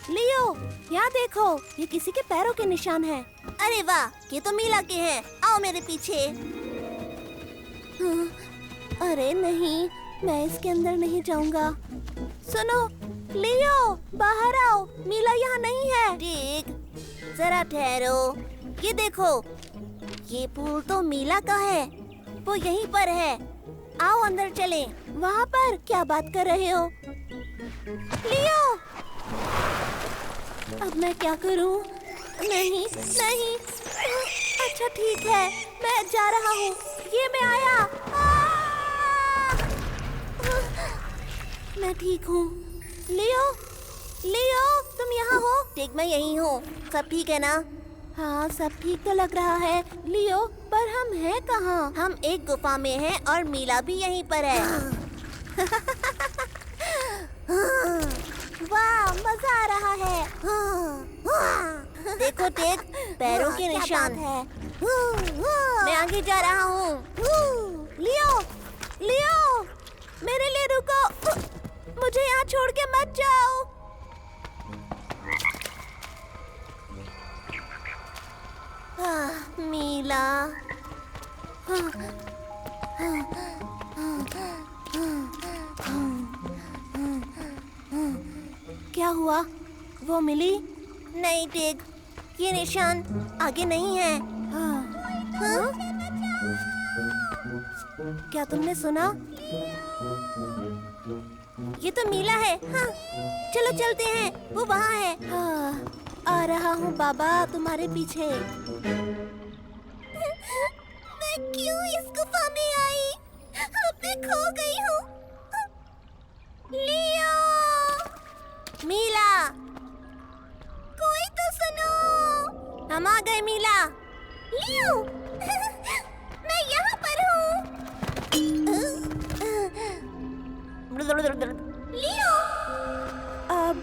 लियो, यहाँ देखो, ये किसी के पैरों के निशान हैं। अरे वाह, ये तो मीला के हैं। आओ मेरे पीछे। हाँ, अरे नहीं, मैं इसके अंदर नहीं जाऊंगा। सुनो, लियो, बाहर आओ, मीला यहाँ नहीं है। ठीक, जरा ठहरो। ये देखो, ये फूल तो मीला का है। वो यहीं पर है। आओ अंदर चलें। वहाँ पर क्या बात कर रहे हो? लियो, अब मैं क्या करूँ? नहीं, नहीं। अच्छा ठीक है, मैं जा रहा हूँ। ये मैं आया। मैं ठीक हूँ। लियो, लियो, तुम यहाँ हो? ठीक, मैं यहीं हूँ। सब ठीक है ना? हाँ, सब ठीक तो लग रहा है। लियो, पर हम हैं कहाँ? हम एक गुफा में हैं और मीला भी यहीं पर है। वाह, मजा आ रहा है। देखो टेक, पैरों के क्या निशान। बात है? मैं आगे जा रहा हूँ। लियो, लियो, मेरे लिए रुको। मुझे यहाँ छोड़ के मत जाओ। मीला, क्या हुआ? वो मिली? नहीं टेक, ये निशान आगे नहीं है। हाँ? क्या तुमने सुना? ये तो मीला है। हाँ, चलो चलते हैं। वो वहाँ है। हाँ, आ रहा हूँ बाबा, तुम्हारे पीछे। मैं क्यों इस गुफा में आई? अब मैं खो गई हूँ। लियो! मीला, कोई तो सुनो! हम आ गए मीला। लियो! मैं यहाँ पर हूँ। लियो! अब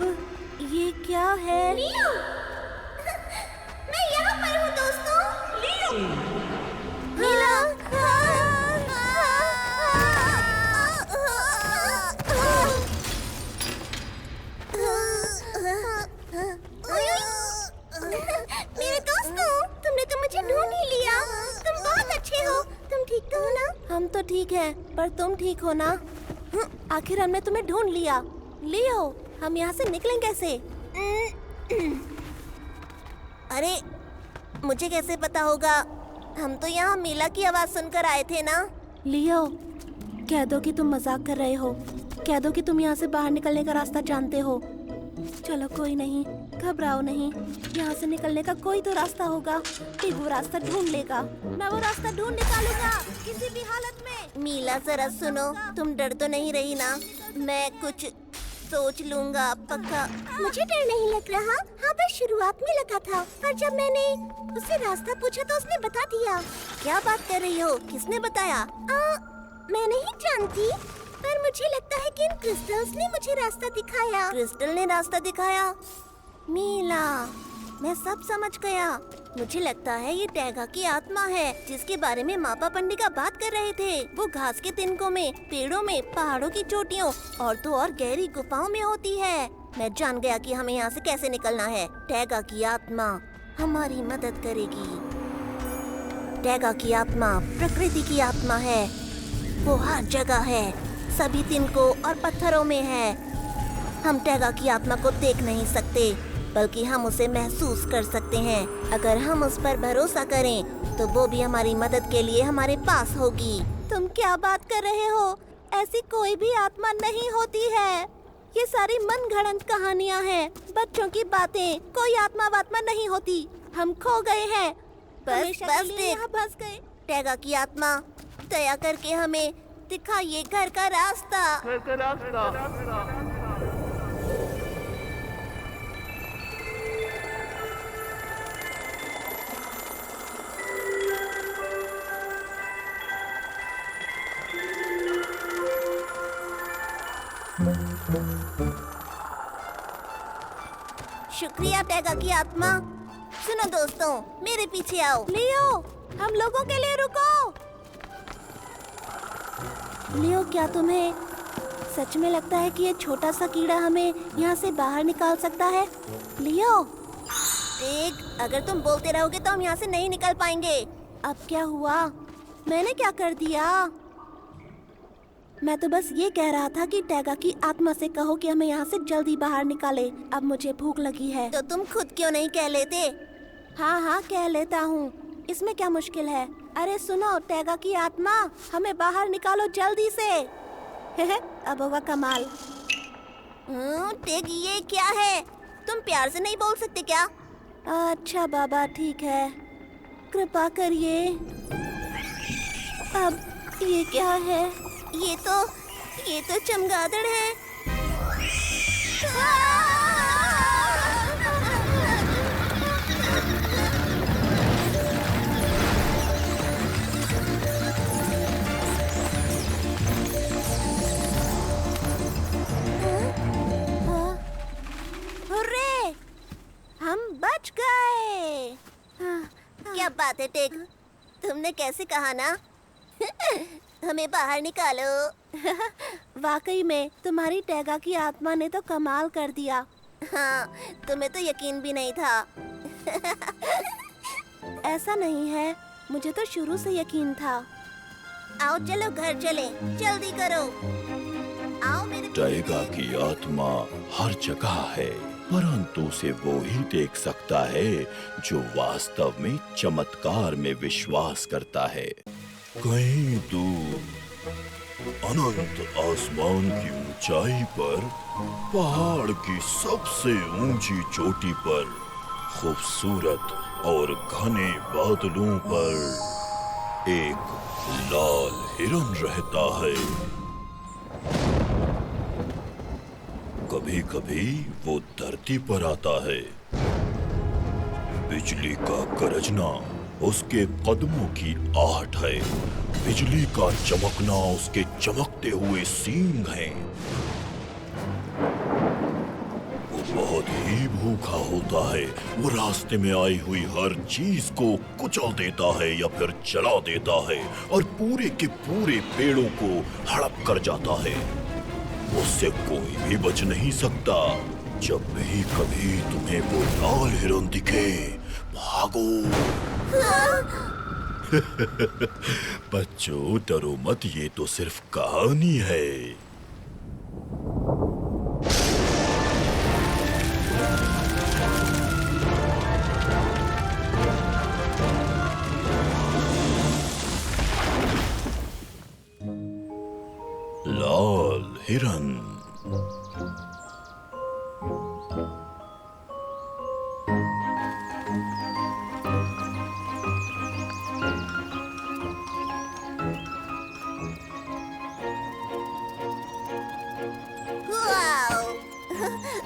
ये क्या है? लियो! मैं यहाँ पर हूँ दोस्तों। लियो! मीला, मेरे दोस्तों, तुमने तो मुझे ढूंढ ही लिया। तुम बहुत अच्छे हो। तुम ठीक तो हो ना? हम तो ठीक हैं, पर तुम ठीक हो ना? आखिर हमने तुम्हें ढूंढ लिया। लियो, हम यहाँ से निकलें कैसे? अरे, मुझे कैसे पता होगा? हम तो यहाँ मीला की आवाज सुनकर आए थे ना। लियो, कह दो कि तुम मजाक कर रहे हो। कह दो कि तुम यहाँ से बाहर निकलने का रास्ता जानते हो। चलो कोई नहीं, घबराओ नहीं। यहाँ से निकलने का कोई तो रास्ता होगा। कि वो रास्ता ढूंढ लेगा। मैं वो रास्ता ढूंढ निकालूंगा किसी भी हालत में। मीला जरा सुनो, तुम डर तो नहीं रही ना? मैं कुछ सोच लूंगा पक्का। मुझे डर नहीं लग रहा। हाँ, बस शुरुआत में लगा था, पर जब मैंने उससे रास्ता पूछा तो उसने बता दिया। क्या बात कर रही हो? किसने बताया? मैं नहीं जानती, पर मुझे लगता है कि इन क्रिस्टल्स ने मुझे रास्ता दिखाया। क्रिस्टल ने रास्ता दिखाया? मीला, मैं सब समझ गया। मुझे लगता है ये टैगा की आत्मा है, जिसके बारे में मापा पंडिका बात कर रहे थे। वो घास के तिनकों में, पेड़ों में, पहाड़ों की चोटियों और तो और गहरी गुफाओं में होती है। मैं जान गया कि हमें यहाँ से कैसे निकलना है। टैगा की आत्मा हमारी मदद करेगी। टैगा की आत्मा प्रकृति की आत्मा है। वो हर जगह है, सभी तिनकों और पत्थरों में है। हम टैगा की आत्मा को देख नहीं सकते, बल्कि हम उसे महसूस कर सकते हैं। अगर हम उस पर भरोसा करें तो वो भी हमारी मदद के लिए हमारे पास होगी। तुम क्या बात कर रहे हो? ऐसी कोई भी आत्मा नहीं होती है। ये सारी मनगढ़ंत कहानियाँ हैं, बच्चों की बातें। कोई आत्मा वात्मा नहीं होती। हम खो गए हैं। बस देख, फंस गए। टैगा की आत्मा, दया करके हमें दिखाइए घर का रास्ता। शुक्रिया टैगा की आत्मा। सुनो दोस्तों, मेरे पीछे आओ। लियो, हम लोगों के लिए रुको। लियो, क्या तुम्हें सच में लगता है कि ये छोटा सा कीड़ा हमें यहाँ से बाहर निकाल सकता है? लियो, देख, अगर तुम बोलते रहोगे तो हम यहाँ से नहीं निकल पाएंगे। अब क्या हुआ? मैंने क्या कर दिया? मैं तो बस ये कह रहा था कि टैगा की आत्मा से कहो कि हमें यहाँ से जल्दी बाहर निकाले। अब मुझे भूख लगी है। तो तुम खुद क्यों नहीं कह लेते? हाँ, कह लेता हूँ। इसमें क्या मुश्किल है? अरे सुनो टैगा की आत्मा, हमें बाहर निकालो जल्दी से। अब होगा कमाल। टेग, ये क्या है? तुम प्यार से नहीं बोल सकते क्या? अच्छा बाबा, ठीक है, कृपा करिए। अब ये क्या है? ये तो चमगादड़ है। हुर्रे! हम बच गए। क्या बात है टेक, तुमने कैसे कहा ना? हमें बाहर निकालो। वाकई में तुम्हारी टैगा की आत्मा ने तो कमाल कर दिया। हाँ, तुम्हें तो यकीन भी नहीं था। ऐसा नहीं है, मुझे तो शुरू से यकीन था। आओ चलो घर चले, जल्दी करो। आओ मेरे। टैगा की आत्मा हर जगह है, परंतु उसे वो ही देख सकता है जो वास्तव में चमत्कार में विश्वास करता है। कहीं दूर अनंत आसमान की ऊंचाई पर, पहाड़ की सबसे ऊंची चोटी पर, खूबसूरत और घने बादलों पर एक लाल हिरन रहता है। कभी कभी वो धरती पर आता है। बिजली का गरजना उसके कदमों की आहट है। बिजली का चमकना उसके चमकते हुए सींग हैं। वो बहुत ही भूखा होता है। वो रास्ते में आई हुई हर चीज को कुचल देता है या फिर जला देता है और पूरे के पूरे पेड़ों को हड़प कर जाता है। उससे कोई भी बच नहीं सकता। जब भी कभी तुम्हें वो लाल हिरन दिखे, भागो। बच्चों, डरो मत, ये तो सिर्फ कहानी है। लाल हिरन।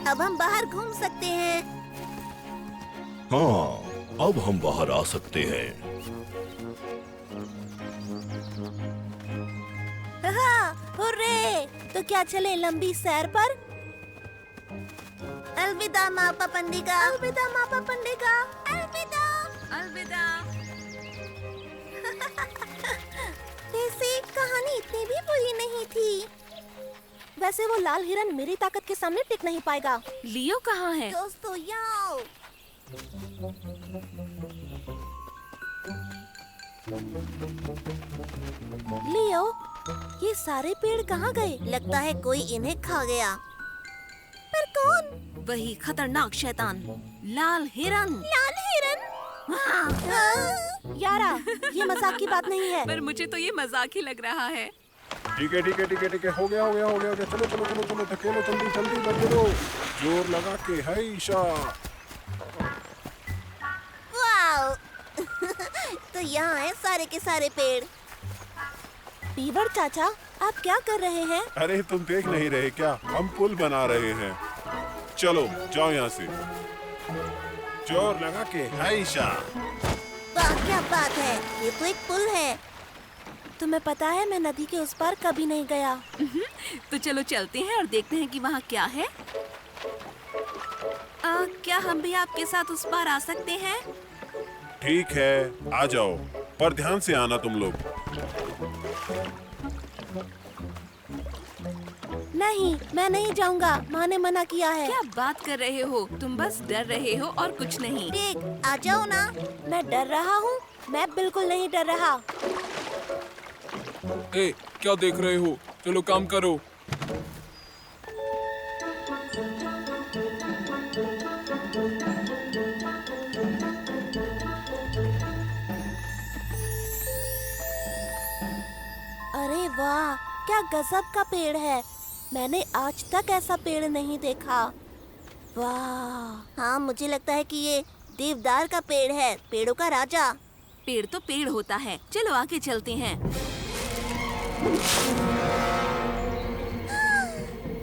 अब हम बाहर घूम सकते हैं। हाँ, अब हम बाहर आ सकते हैं। हुर्रे! तो क्या चले लंबी सैर पर? अलविदा मापा पंडिका। अलविदा मापा पंडिका। अलविदा। अलविदा। वैसे कहानी इतनी भी बुरी नहीं थी। वैसे वो लाल हिरन मेरी ताकत के सामने टिक नहीं पाएगा। लियो कहाँ है? दोस्तों यहाँ आओ। लियो, ये सारे पेड़ कहाँ गए? लगता है कोई इन्हें खा गया। पर कौन? वही खतरनाक शैतान, लाल हिरन। लाल हिरन? यारा, ये मजाक की बात नहीं है। पर मुझे तो ये मजाक ही लग रहा है। ठीक है ठीक है ठीक है ठीक है, हो गया हो गया हो गया हो गया। चलो चलो चलो चलो, धकेलो जल्दी जल्दी, लग दो जोर लगा के। है ईशा, वाओ! तो यहाँ है सारे के सारे पेड़। बीवर चाचा, आप क्या कर रहे हैं? अरे तुम देख नहीं रहे क्या, हम पुल बना रहे हैं। चलो जाओ यहाँ से, जोर लगा के। है ईशा, वाह क्या बात है, ये तो एक पुल है। तुम्हें पता है मैं नदी के उस पार कभी नहीं गया। तो चलो चलते हैं और देखते हैं कि वहाँ क्या है। क्या हम भी आपके साथ उस पार आ सकते हैं? ठीक है आ जाओ, पर ध्यान से आना तुम लोग। नहीं, मैं नहीं जाऊंगा, माँ ने मना किया है। क्या बात कर रहे हो, तुम बस डर रहे हो और कुछ नहीं। ठीक, आ जाओ ना। मैं डर रहा हूँ? मैं बिल्कुल नहीं डर रहा। ए, क्या देख रहे हो, चलो काम करो। अरे वाह, क्या गजब का पेड़ है। मैंने आज तक ऐसा पेड़ नहीं देखा। वाह! हाँ, मुझे लगता है कि ये देवदार का पेड़ है, पेड़ों का राजा। पेड़ तो पेड़ होता है, चलो आगे चलते हैं।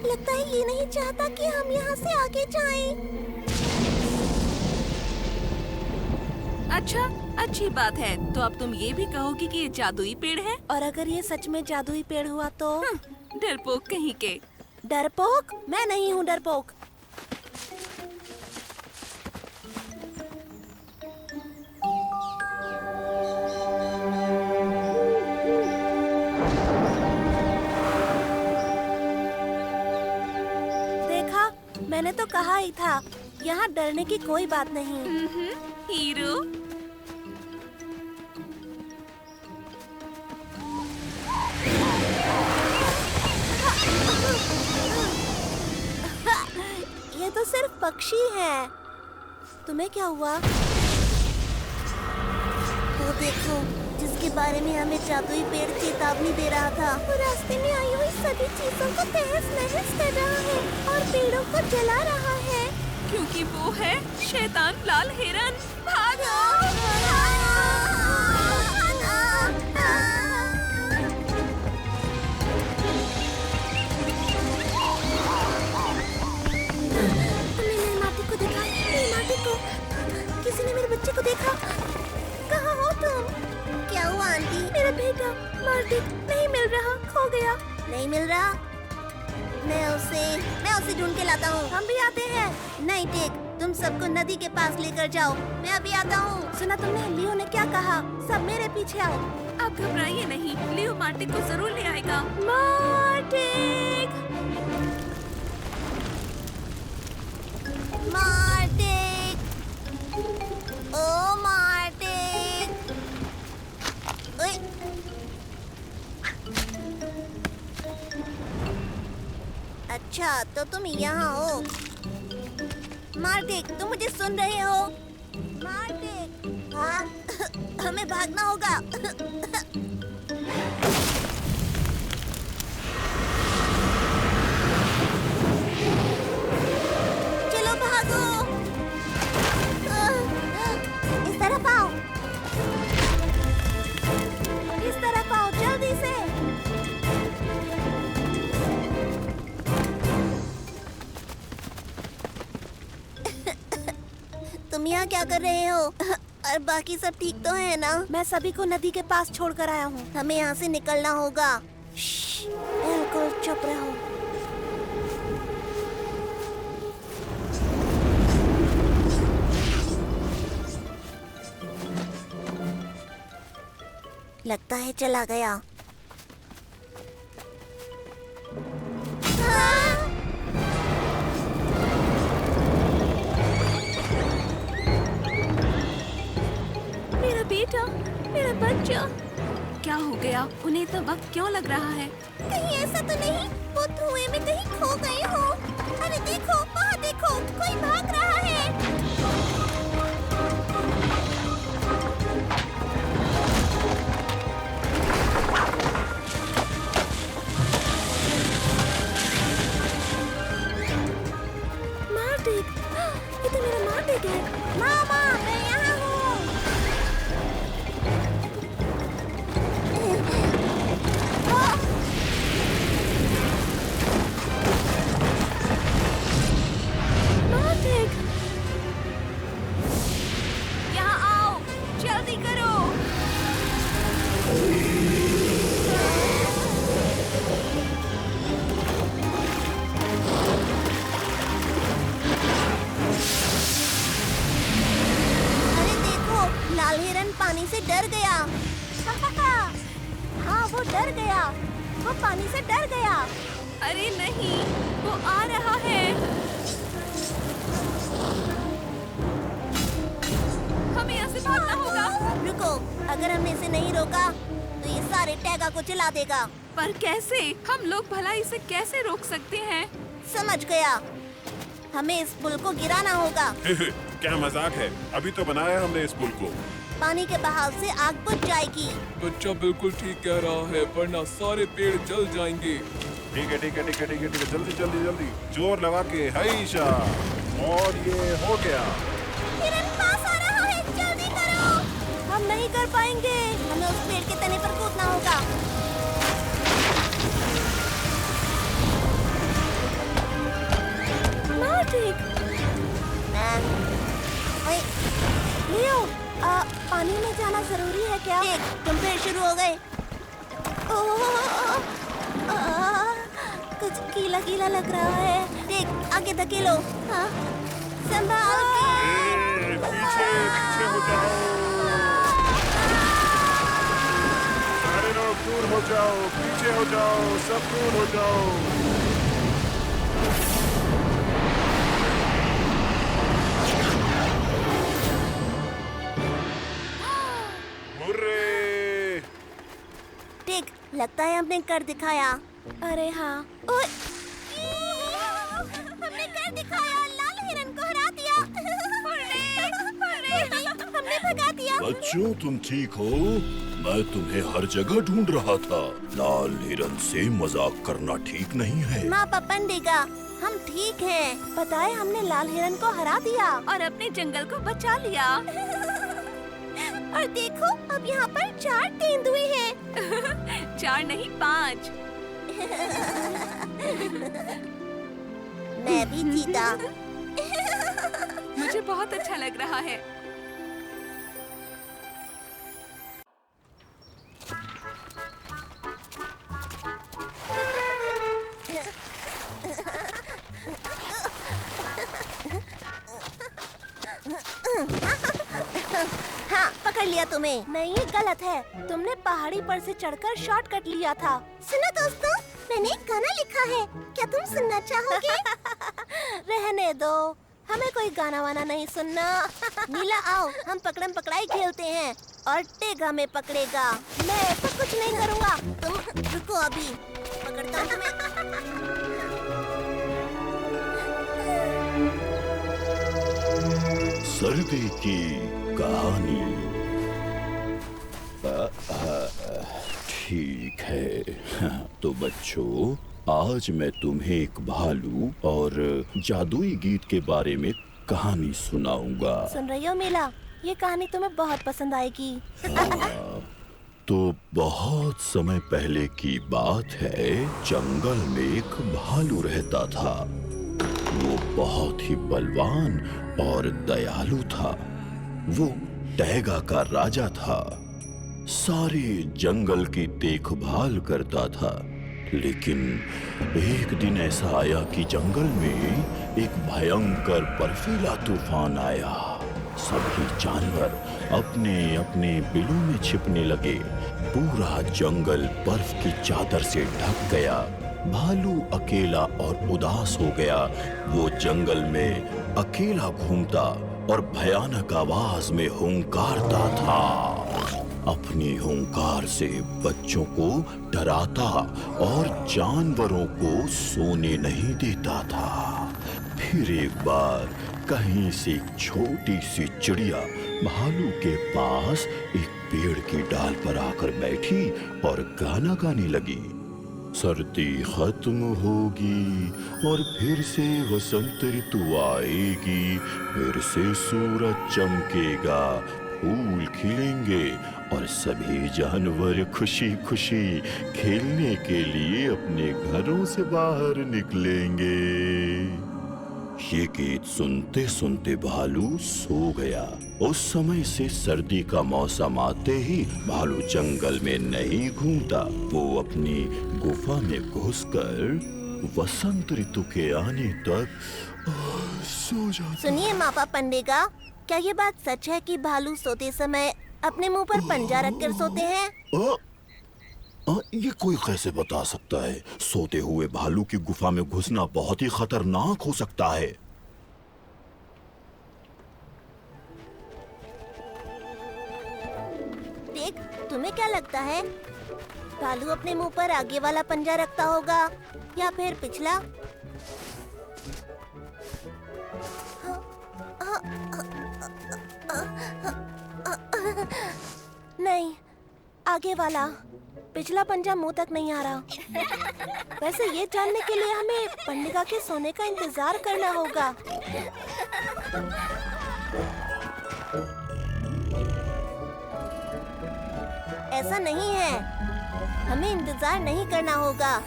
लगता है ये नहीं चाहता कि हम यहाँ से आगे जाएं। अच्छा, अच्छी बात है। तो अब तुम ये भी कहोगी कि ये जादुई पेड़ है? और अगर ये सच में जादुई पेड़ हुआ तो? डरपोक कहीं के। डरपोक? मैं नहीं हूँ डरपोक। देखा, मैंने तो कहा ही था, यहाँ डरने की कोई बात नहीं। हीरो, ये तो सिर्फ पक्षी हैं। तुम्हें क्या हुआ? वो देखो, जिसके बारे में हमें जादुई पेड़ चेतावनी दे रहा था। वो रास्ते में आई हुई सभी चीजों को तहस-नहस कर रहा है और पेड़ों को जला रहा है। क्योंकि वो है शैतान लाल हिरन। भागो! किसी ने मेरे बच्चे को देखा। कहाँ हो तुम? क्या हुआ आंटी? मेरा बेटा मार्टिक नहीं मिल रहा, खो गया। नहीं मिल रहा? मैं उसे ढूंढ के लाता हूँ। हम भी आते हैं। नहीं टिक, तुम सबको नदी के पास लेकर जाओ, मैं अभी आता हूँ। सुना तुमने लियो ने क्या कहा? सब मेरे पीछे आओ। आप घबराइए नहीं, लियो मार्टिक को जरूर ले आएगा। मार्टिक! मार्टिक! ओ मार्टिक! ओए! अच्छा, तो तुम यहाँ हो। मार्टिक, तुम मुझे सुन रहे हो? मार्टिक! हाँ, हमें भागना होगा। चलो भागो। इस तरफ आओ। इस तरफ आओ, जल्दी से। तुम यहाँ क्या कर रहे हो? और बाकी सब ठीक तो है ना? मैं सभी को नदी के पास छोड़कर आया हूँ। हमें यहाँ से निकलना होगा। बिल्कुल चुप रहो। लगता है चला गया। मेरा बच्चों, क्या हो गया? उन्हें इतना वक्त क्यों लग रहा है? कहीं ऐसा तो नहीं वो धुएं में कहीं खो गए हो? अरे देखो, वहाँ देखो, कोई भाग रहा है। मार्टिक, ये तो मेरा मार्टिक है। मामा, मैं यहाँ हूँ। मार्टिक, यहाँ आओ, जल्दी करो। अरे देखो, लाल हिरन पानी से डर गया। हाँ, वो डर गया। वो पानी से डर गया। अरे नहीं, वो आ रहा है। हमें यहाँ से भागना होगा। रुको, अगर हमने इसे नहीं रोका तो ये सारे टैगा को चला देगा। पर कैसे? हम लोग भला इसे कैसे रोक सकते हैं? समझ गया, हमें इस पुल को गिराना होगा। क्या मजाक है? अभी तो बनाया हमने इस पुल को। पानी के बहाव से आग बुझ जाएगी। बच्चा बिल्कुल ठीक कह रहा है, वरना सारे पेड़ जल जाएंगे। ठीक है ठीक है ठीक है ठीक है ठीक है, जल्दी जल्दी जल्दी जोर लगा के हैशा, और ये हो गया। हिरन पास आ रहा है, जल्दी करो। हम नहीं कर पाएंगे, हमें उस पेड़ के तने पर कूदना होगा। मार्टिक, लियो, पानी में जाना जरूरी है क्या? देख, तुम फिर शुरू हो गए। कुछ गीला गीला लग रहा है। देख, आगे धकेलो। हाँ, संभाल के। पीछे पीछे हो जाओ। सारे लोग दूर हो जाओ, पीछे हो जाओ, सब दूर हो जाओ। मुर्रे! देख, लगता है हमने कर दिखाया। अरे हाँ। ओए! हमने कर दिखाया, लाल हिरन को हरा दिया। हमने भगा दिया। बच्चों, तुम ठीक हो? मैं तुम्हें हर जगह ढूंढ रहा था। लाल हिरन से मजाक करना ठीक नहीं है। माँ पपन देगा, हम ठीक हैं। पता है, हमने लाल हिरन को हरा दिया और अपने जंगल को बचा लिया। और देखो, अब यहाँ पर 4 तेंदुए हैं। 4 नहीं 5। मैं भी जीता। मुझे बहुत अच्छा लग रहा है। हाँ, पकड़ लिया तुम्हें। नहीं, ये गलत है। तुमने पहाड़ी पर से चढ़कर शॉर्टकट लिया था। सुनो दोस्तों, मैंने एक गाना लिखा है, क्या तुम सुनना चाहोगे? रहने दो, हमें कोई गाना वाना नहीं सुनना। नीला, आओ, हम पकड़म पकड़ाई खेलते हैं और टेगा में पकड़ेगा। मैं ऐसा कुछ नहीं करूँगा। तुम रुको, अभी पकड़ता हूँ तुम्हें। सर्दी की कहानी। ठीक है, तो बच्चों, आज मैं तुम्हें एक भालू और जादुई गीत के बारे में कहानी सुनाऊंगा। सुन रही हो मीला? ये कहानी तुम्हें बहुत पसंद आएगी। तो बहुत समय पहले की बात है, जंगल में एक भालू रहता था। वो बहुत ही बलवान और दयालु था। वो टैगा का राजा था, सारे जंगल की देखभाल करता था। लेकिन एक दिन ऐसा आया कि जंगल में एक भयंकर बर्फीला तूफान आया। सभी जानवर अपने अपने बिलों में छिपने लगे। पूरा जंगल बर्फ की चादर से ढक गया। भालू अकेला और उदास हो गया। वो जंगल में अकेला घूमता और भयानक आवाज में हुंकारता था। अपनी हुंकार से बच्चों को डराता और जानवरों को सोने नहीं देता था। फिर एक बार कहीं से एक छोटी सी चिड़िया भालू के पास एक पेड़ की डाल पर आकर बैठी और गाना गाने लगी। सर्दी खत्म होगी और फिर से वसंत ऋतु आएगी, फिर से सूरज चमकेगा, फूल खिलेंगे और सभी जानवर खुशी खुशी खेलने के लिए अपने घरों से बाहर निकलेंगे। ये गीत सुनते सुनते भालू सो गया। उस समय से सर्दी का मौसम आते ही भालू जंगल में नहीं घूमता, वो अपनी गुफा में घुसकर वसंत ऋतु के आने तक सो जाता। सुनिए मापा पंडेगा, क्या ये बात सच है कि भालू सोते समय अपने मुंह पर पंजा रखकर सोते हैं? ये कोई कैसे बता सकता है? सोते हुए भालू की गुफा में घुसना बहुत ही खतरनाक हो सकता है। देख, तुम्हें क्या लगता है? भालू अपने मुंह पर आगे वाला पंजा रखता होगा या फिर पिछला? नहीं, आगे वाला। पिछला पंजा मुंह तक नहीं आ रहा। वैसे ये जानने के लिए हमें पंडिगा के सोने का इंतजार करना होगा। ऐसा नहीं है, हमें इंतजार नहीं करना होगा।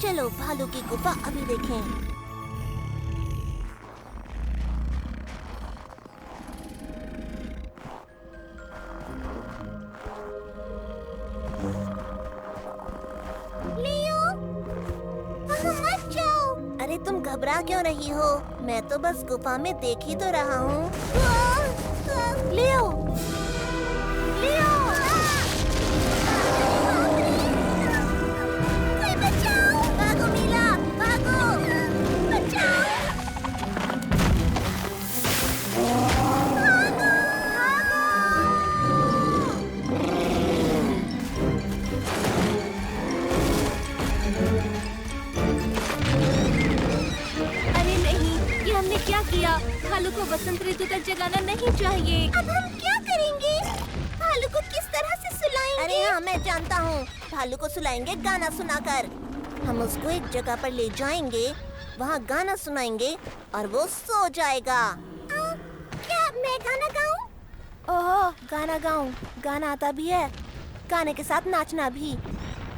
चलो भालू की गुफा अभी देखें। अरे तुम घबरा क्यों रही हो? मैं तो बस गुफा में देख ही तो रहा हूँ। लियो, लियो, कोई बचाओ! भागो मीला, भागो! बचाओ! क्या किया? भालू को वसंत ऋतु तक जगाना नहीं चाहिए। अब हम क्या करेंगे? भालू को किस तरह से सुलाएंगे? अरे हाँ, मैं जानता हूँ। भालू को सुलाएंगे गाना सुनाकर। हम उसको एक जगह पर ले जाएंगे, वहाँ गाना सुनाएंगे और वो सो जाएगा। क्या मैं गाना गाऊं? ओहो, गाना गाऊं? गाना आता भी है, गाने के साथ नाचना भी।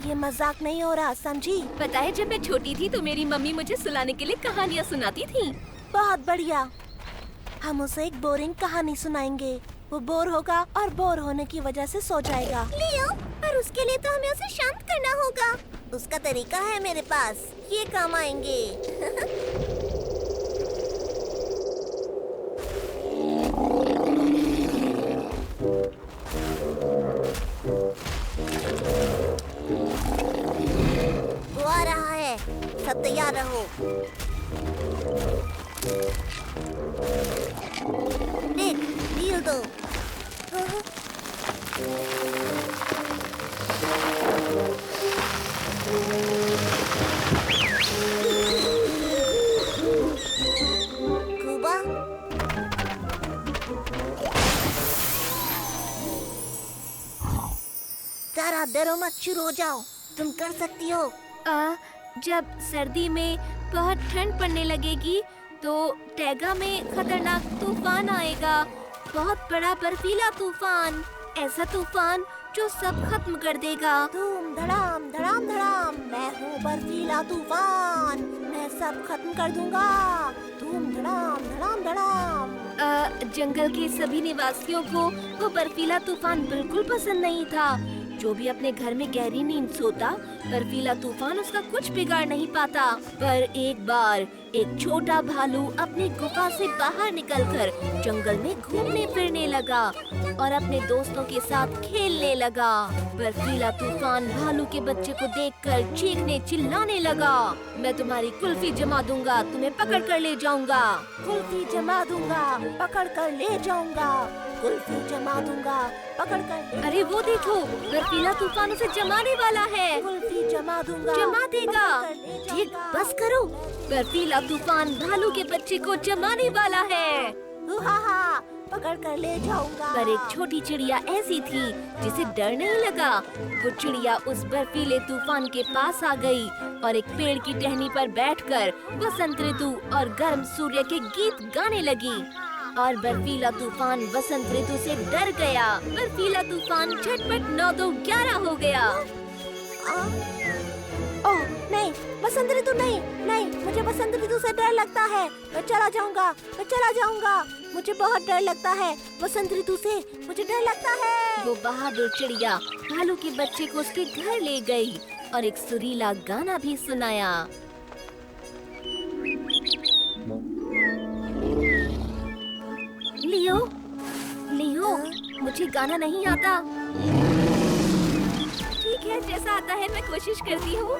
ये मजाक नहीं हो रहा, समझी? पता है, जब मैं छोटी थी तो मेरी मम्मी मुझे सुलाने के लिए कहानियाँ सुनाती थी। बहुत बढ़िया। हम उसे एक बोरिंग कहानी सुनाएंगे, वो बोर होगा और बोर होने की वजह से सो जाएगा। लियो, पर उसके लिए तो हमें उसे शांत करना होगा। उसका तरीका है मेरे पास, ये काम आएंगे। वो आ रहा है, सब तैयार रहो। देख, ढील दो। कुबा, तारा डरो मत, शुरू हो जाओ, तुम कर सकती हो। जब सर्दी में बहुत ठंड पड़ने लगेगी तो टैगा में खतरनाक तूफान आएगा, बहुत बड़ा बर्फीला तूफान, ऐसा तूफान जो सब खत्म कर देगा। धूम धड़ाम धड़ाम धड़ाम, मैं हूँ बर्फीला तूफान, मैं सब खत्म कर दूंगा। धूम धड़ाम धड़ाम धड़ाम। जंगल के सभी निवासियों को वो बर्फीला तूफान बिल्कुल पसंद नहीं था। जो भी अपने घर में गहरी नींद सोता, बर्फीला तूफान उसका कुछ बिगाड़ नहीं पाता। पर एक बार एक छोटा भालू अपनी गुफा से बाहर निकलकर जंगल में घूमने फिरने लगा और अपने दोस्तों के साथ खेलने लगा। बर्फीला तूफान भालू के बच्चे को देखकर चीखने चिल्लाने लगा, मैं तुम्हारी कुल्फी जमा दूंगा, तुम्हें पकड़ कर ले जाऊंगा। कुल्फी जमा दूंगा, पकड़ कर ले जाऊंगा। कुल्फी जमा दूंगा, पकड़ कर। अरे वो देखो, बर्फीला तूफान उसे जमाने वाला है। कुल्फी जमा दूंगा, जमा देगा। पकड़ कर ले ठीक, जाऊंगा। बस करो। बर्फीला तूफान भालू के बच्चे को जमाने वाला है। हा, पकड़ कर ले जाऊंगा। पर एक छोटी चिड़िया ऐसी थी जिसे डर नहीं लगा। वो चिड़िया उस बर्फीले तूफान के पास आ गई और एक पेड़ की टहनी पर बैठकर वसंत ऋतु और गर्म सूर्य के गीत गाने लगी। और बर्फीला तूफान वसंत ऋतु से डर गया। बर्फीला तूफान झटपट 9-2-11 हो गया। ओह नहीं, वसंत ऋतु नहीं, नहीं, मुझे वसंत ऋतु से डर लगता है। मैं चला जाऊंगा। मुझे बहुत डर लगता है वसंत ऋतु से, मुझे डर लगता है। वो बहादुर चिड़िया भालू के बच्चे को उसके घर ले गई और एक सुरीला गाना भी सुनाया। लियो, मुझे गाना नहीं आता। ठीक है, जैसा आता है मैं कोशिश करती हूँ।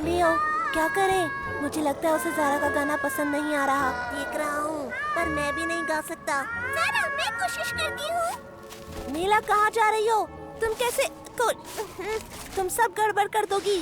लियो, क्या करें? मुझे लगता है उसे ज़ारा का गाना पसंद नहीं आ रहा। देख रहा हूँ, पर मैं भी नहीं गा सकता। ज़ारा, मैं कोशिश करती हूँ। मीला, कहाँ जा रही हो? तुम कैसे तुम सब गड़बड़ कर दोगी।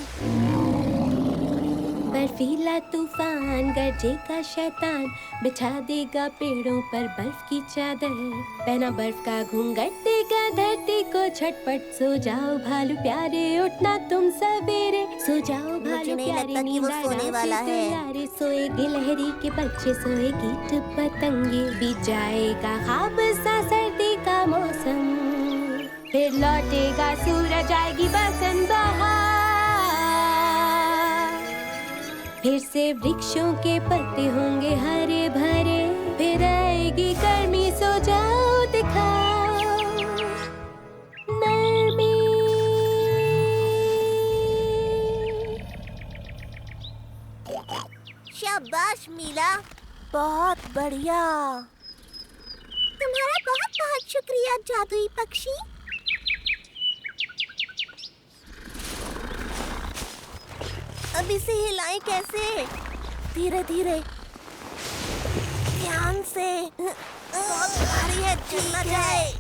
बर्फीला तूफान गरजेगा शैतान, बिछा देगा पेड़ों पर बर्फ की चादर, पहना बर्फ का घूंघट देगा धरती को झटपट। सो जाओ भालू प्यारे, उठना तुम सवेरे, सो जाओ भालू प्यारे, नींद तैयारे। सोएगी लहरी के बच्चे, सोएगी कीट पतंगे, बीत जाएगा ख्वाब सा सर्दी का मौसम, फिर लौटेगा सूरज, आएगी बसंत बहार। फिर से वृक्षों के पत्ते होंगे हरे भरे, फिर आएगी गर्मी, सो जाओ दिखाओ नरमी। शाबाश मीला, बहुत बढ़िया। तुम्हारा बहुत बहुत शुक्रिया जादुई पक्षी। अब इसे हिलाएं कैसे? धीरे धीरे, ध्यान से। बहुत भारी है, गिर ना जाए।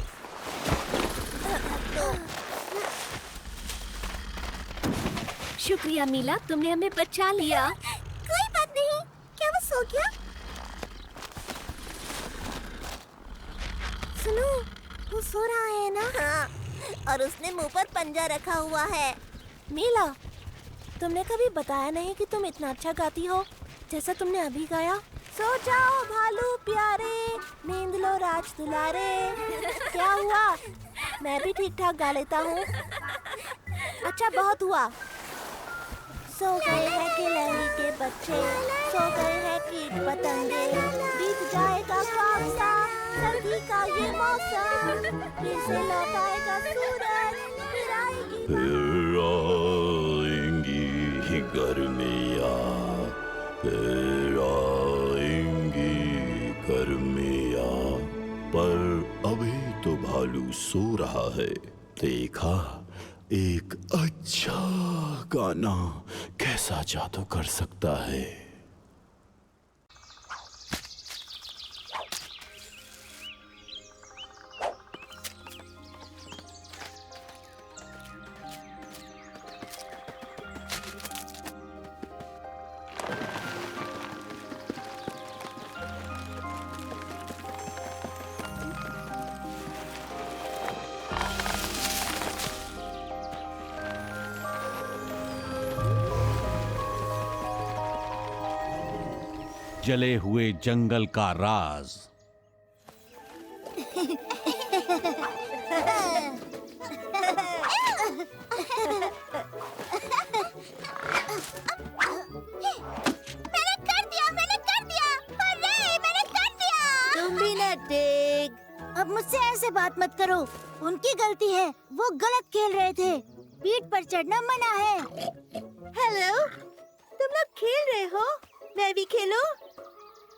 शुक्रिया मीला, तुमने हमें बचा लिया। कोई बात नहीं, क्या वो सो गया? सुनो, वो सो रहा है ना? हाँ, और उसने मुंह पर पंजा रखा हुआ है। मीला, तुमने कभी बताया नहीं कि तुम इतना अच्छा गाती हो जैसा तुमने अभी गाया। सो जाओ भालू प्यारे, नींद लो राज दुलारे। क्या हुआ? मैं भी ठीक ठाक गा लेता हूँ। अच्छा, बहुत हुआ। सो गए हैं गिलहरी के बच्चे, सो गए हैं कीट पतंगे, बीत जाएगा ख्वाब सा सर्दी का ये मौसम, फिर से लौट आएगा सूरज, फिर आएगी गर्मिया, फिर आएंगी गर्मिया। पर अभी तो भालू सो रहा है। देखा, एक अच्छा गाना कैसा जादू कर सकता है। जले हुए जंगल का राज। अब मुझसे ऐसे बात मत करो, उनकी गलती है, वो गलत खेल रहे थे। पीठ पर चढ़ना मना है। हेलो, तुम लोग खेल रहे हो? मैं भी खेलूं?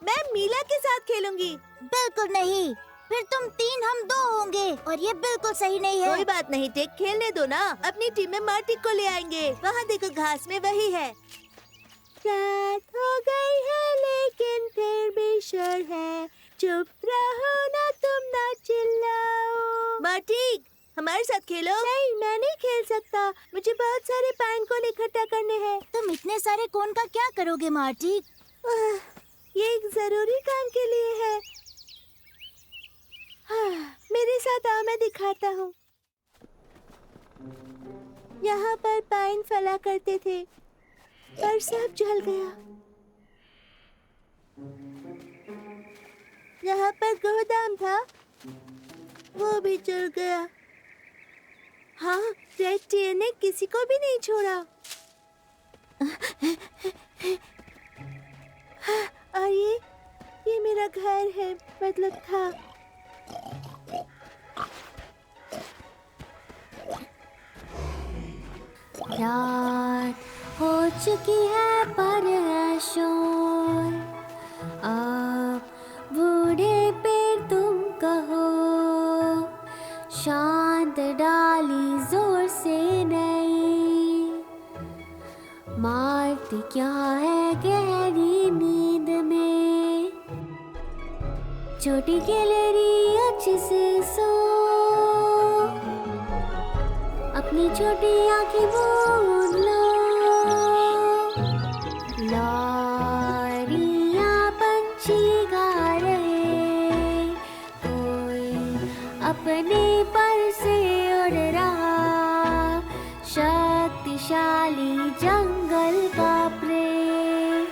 मैं मीला के साथ खेलूंगी। बिल्कुल नहीं, फिर तुम 3 हम 2 होंगे और ये बिल्कुल सही नहीं है। कोई बात नहीं टिक, खेलने दो ना। अपनी टीम में मार्टी को ले आएंगे। वहाँ देखो, घास में वही है। रात हो गई है लेकिन फिर भी शोर है, चुप रहो ना तुम ना चिल्लाओ। मार्टिक, हमारे साथ खेलो। नहीं, मैं नहीं खेल सकता, मुझे बहुत सारे पाइन कोन इकट्ठा करने हैं। तुम इतने सारे कोन का क्या करोगे मार्टिक? ये एक जरूरी काम के लिए है। मेरे साथ आओ, मैं दिखाता हूँ। यहाँ पर पाइन फला करते थे, पर सब जल गया। यहाँ पर गोदाम था, वो भी जल गया। हाँ, रेड टीयर ने किसी को भी नहीं छोड़ा। और ये मेरा घर है, मतलब था। रात हो चुकी है पर है शोर, अब बूढ़े पेड़ तुम कहो, शांत डाली जोर से नहीं, मारती क्या है गहरी नींद में, छोटी गैलरी अच्छे से सो, अपनी छोटी आंखें मूंद लो, लौरियां पंछी गा रहे, कोई अपने पर से उड़ रहा, शक्तिशाली जंगल का प्रेत,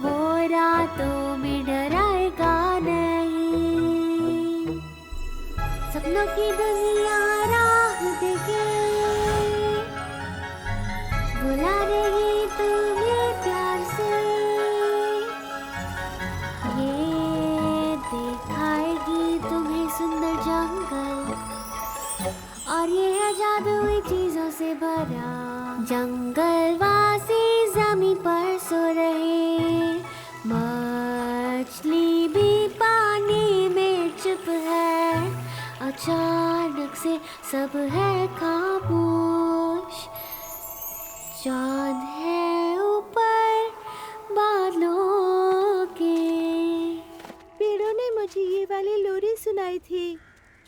वो रातों में डराएगा नहीं, सपनों की दुनिया राह देखे, बुला रही तुम्हें प्यार से, ये दिखाएगी तुम्हें सुंदर जंगल, और ये है जादुई चीजों से भरा। जंगलवासी जमीन पर सो रहे, मछली भी पानी में चुप है, अचानक से सब है खामोश, चांद है ऊपर बादलों के। पेड़ों ने मुझे ये वाली लोरी सुनाई थी।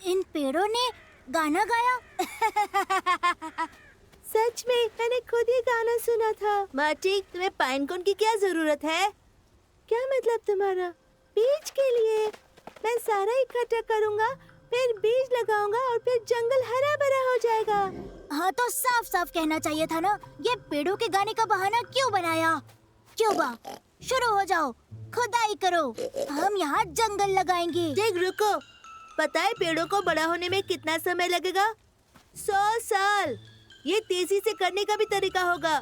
इन पेड़ों ने गाना गाया? सच में, मैंने खुद ही गाना सुना था। मार्टिक, तुम्हें पाइन कोन की क्या जरूरत है? क्या मतलब तुम्हारा? बीज के लिए। मैं सारा इकट्ठा करूँगा, फिर बीज लगाऊंगा और फिर जंगल हरा भरा हो जाएगा। हाँ, तो साफ साफ कहना चाहिए था ना, ये पेड़ों के गाने का बहाना क्यों बनाया? क्यों शुरू हो जाओ, खुदाई करो, हम यहाँ जंगल लगाएंगे। देख, रुको, पता है पेड़ों को बड़ा होने में कितना समय लगेगा? 100 साल। ये तेजी से करने का भी तरीका होगा।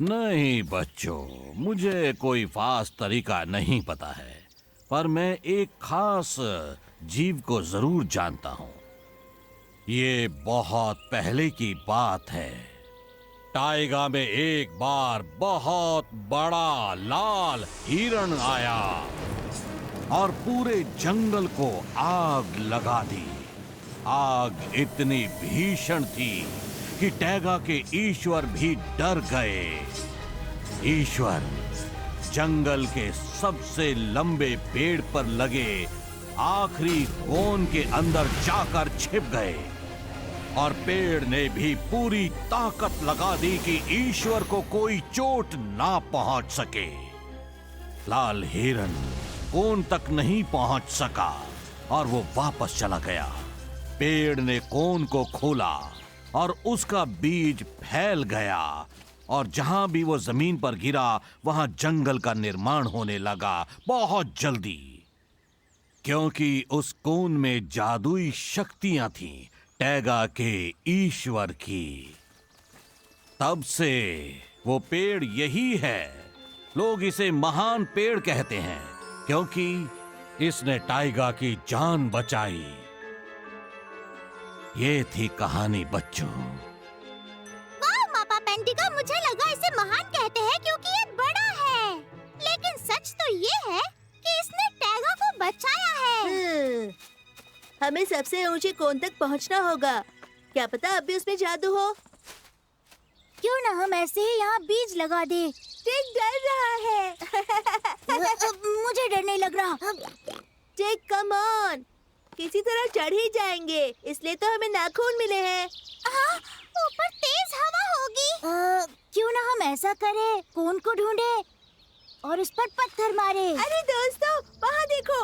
नहीं बच्चों, मुझे कोई खास तरीका नहीं पता है, पर मैं एक खास जीव को जरूर जानता हूँ। ये बहुत पहले की बात है। टाइगा में एक बार बहुत बड़ा लाल हिरण आया और पूरे जंगल को आग लगा दी। आग इतनी भीषण थी कि टैगा के ईश्वर भी डर गए। ईश्वर जंगल के सबसे लंबे पेड़ पर लगे आखिरी कोन के अंदर जाकर छिप गए और पेड़ ने भी पूरी ताकत लगा दी कि ईश्वर को कोई चोट ना पहुंच सके। लाल हिरण कोन तक नहीं पहुंच सका और वो वापस चला गया। पेड़ ने कोन को खोला और उसका बीज फैल गया और जहां भी वो जमीन पर गिरा वहां जंगल का निर्माण होने लगा बहुत जल्दी, क्योंकि उस कोन में जादुई शक्तियां थीं टैगा के ईश्वर की। तब से वो पेड़ यही है। लोग इसे महान पेड़ कहते हैं क्योंकि इसने टाइगा की जान बचाई। ये थी कहानी बच्चों। वाह मापा पेंटिका, मुझे लगा इसे महान कहते हैं क्योंकि ये बड़ा है, लेकिन सच तो ये है कि इसने टैगा को बचाया है। हमें सबसे ऊंचे कोन तक पहुंचना होगा। क्या पता अब भी उसमें जादू हो। क्यों ना हम ऐसे ही यहाँ बीज लगा दे। टिक डर रहा है। मुझे डर नहीं लग रहा। टिक कम ऑन, किसी तरह चढ़ ही जाएंगे, इसलिए तो हमें नाखून मिले हैं। हाँ, ऊपर तेज हवा होगी। क्यों ना हम ऐसा करें, कोन को ढूंढे और उस पर पत्थर मारे। अरे दोस्तों, वहाँ देखो।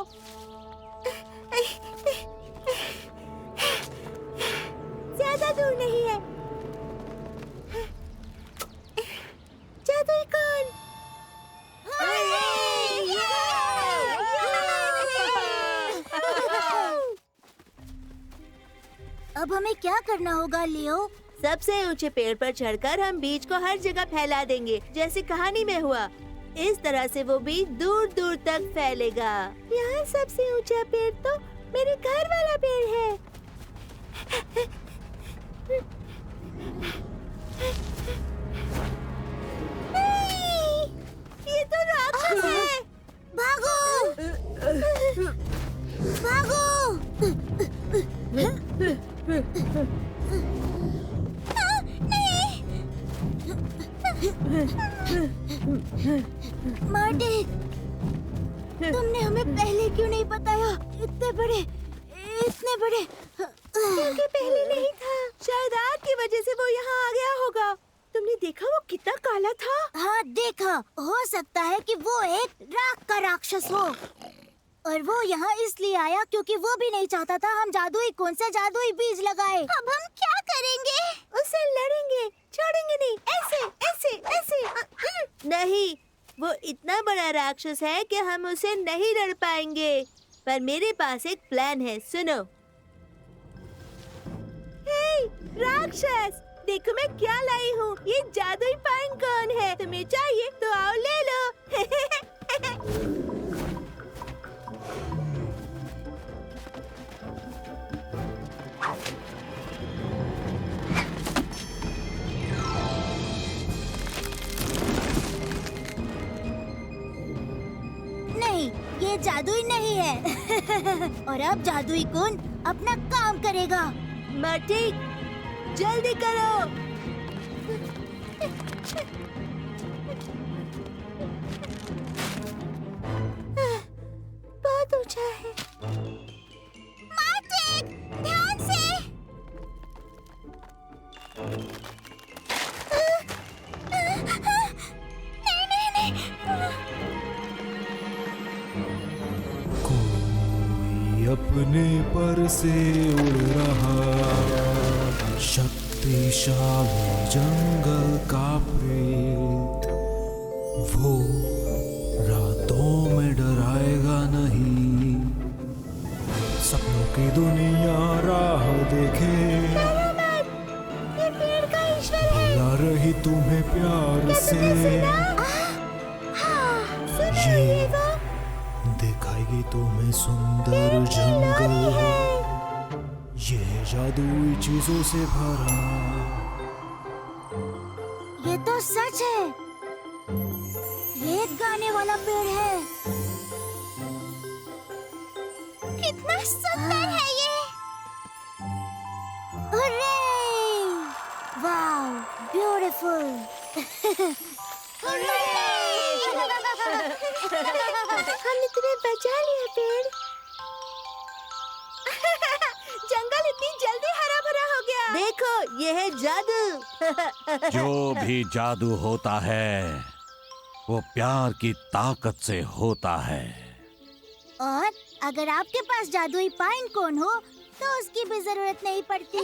ज्यादा दूर नहीं है। जादुई कोन। अब हमें क्या करना होगा लियो? सबसे ऊंचे पेड़ पर चढ़कर हम बीज को हर जगह फैला देंगे, जैसे कहानी में हुआ। इस तरह से वो बीज दूर दूर तक फैलेगा। यहाँ सबसे ऊंचा पेड़ तो मेरे घर वाला पेड़ है। ये तो राक्षस है। भागो! भागो! मार्टी, तुमने हमें पहले क्यों नहीं बताया? इतने बड़े। क्योंकि पहले नहीं था। शायद आग की वजह से वो यहाँ आ गया होगा। तुमने देखा वो कितना काला था? हाँ देखा। हो सकता है कि वो एक राख का राक्षस हो, और वो यहाँ इसलिए आया क्योंकि वो भी नहीं चाहता था हम जादुई कोन से जादुई बीज लगाए। अब हम क्या करेंगे? उससे लड़ेंगे, छोड़ेंगे नहीं। ऐसे ऐसे ऐसे नहीं, वो इतना बड़ा राक्षस है कि हम उसे नहीं लड़ पाएंगे। पर मेरे पास एक प्लान है, सुनो। हे राक्षस, देखो मैं क्या लाई हूँ। ये जादुई पाइन कोन है। तुम्हें चाहिए तो आओ ले लो। नहीं, ये जादुई नहीं है। और अब जादुई कोन अपना काम करेगा। मार्टी, जल्दी करो। बहुत ऊंचा है। मार्टिन, ध्यान से। नहीं। कोई अपने पर से उड़ रहा शक्तिशाली जंगल का प्रेत, वो रातों में डराएगा नहीं। सपनों की दुनिया राह देखे, ये पेड़ का ईश्वर है। बुला रही तुम्हें प्यार से। ये दिखाएगी तुम्हें सुंदर जंगल, ये है जादुई चीजों से भरा। ये तो सच है। ये एक गाने वाला पेड़ है। कितना सुंदर है ये। हुर्रे! Wow, beautiful. हमने तुम्हें बचा लिया पेड़। जंगल इतनी जल्दी हरा भरा हो गया। देखो, ये है जादू। जो भी जादू होता है वो प्यार की ताकत से होता है। और अगर आपके पास जादुई पाइन कोन हो तो उसकी भी जरूरत नहीं पड़ती।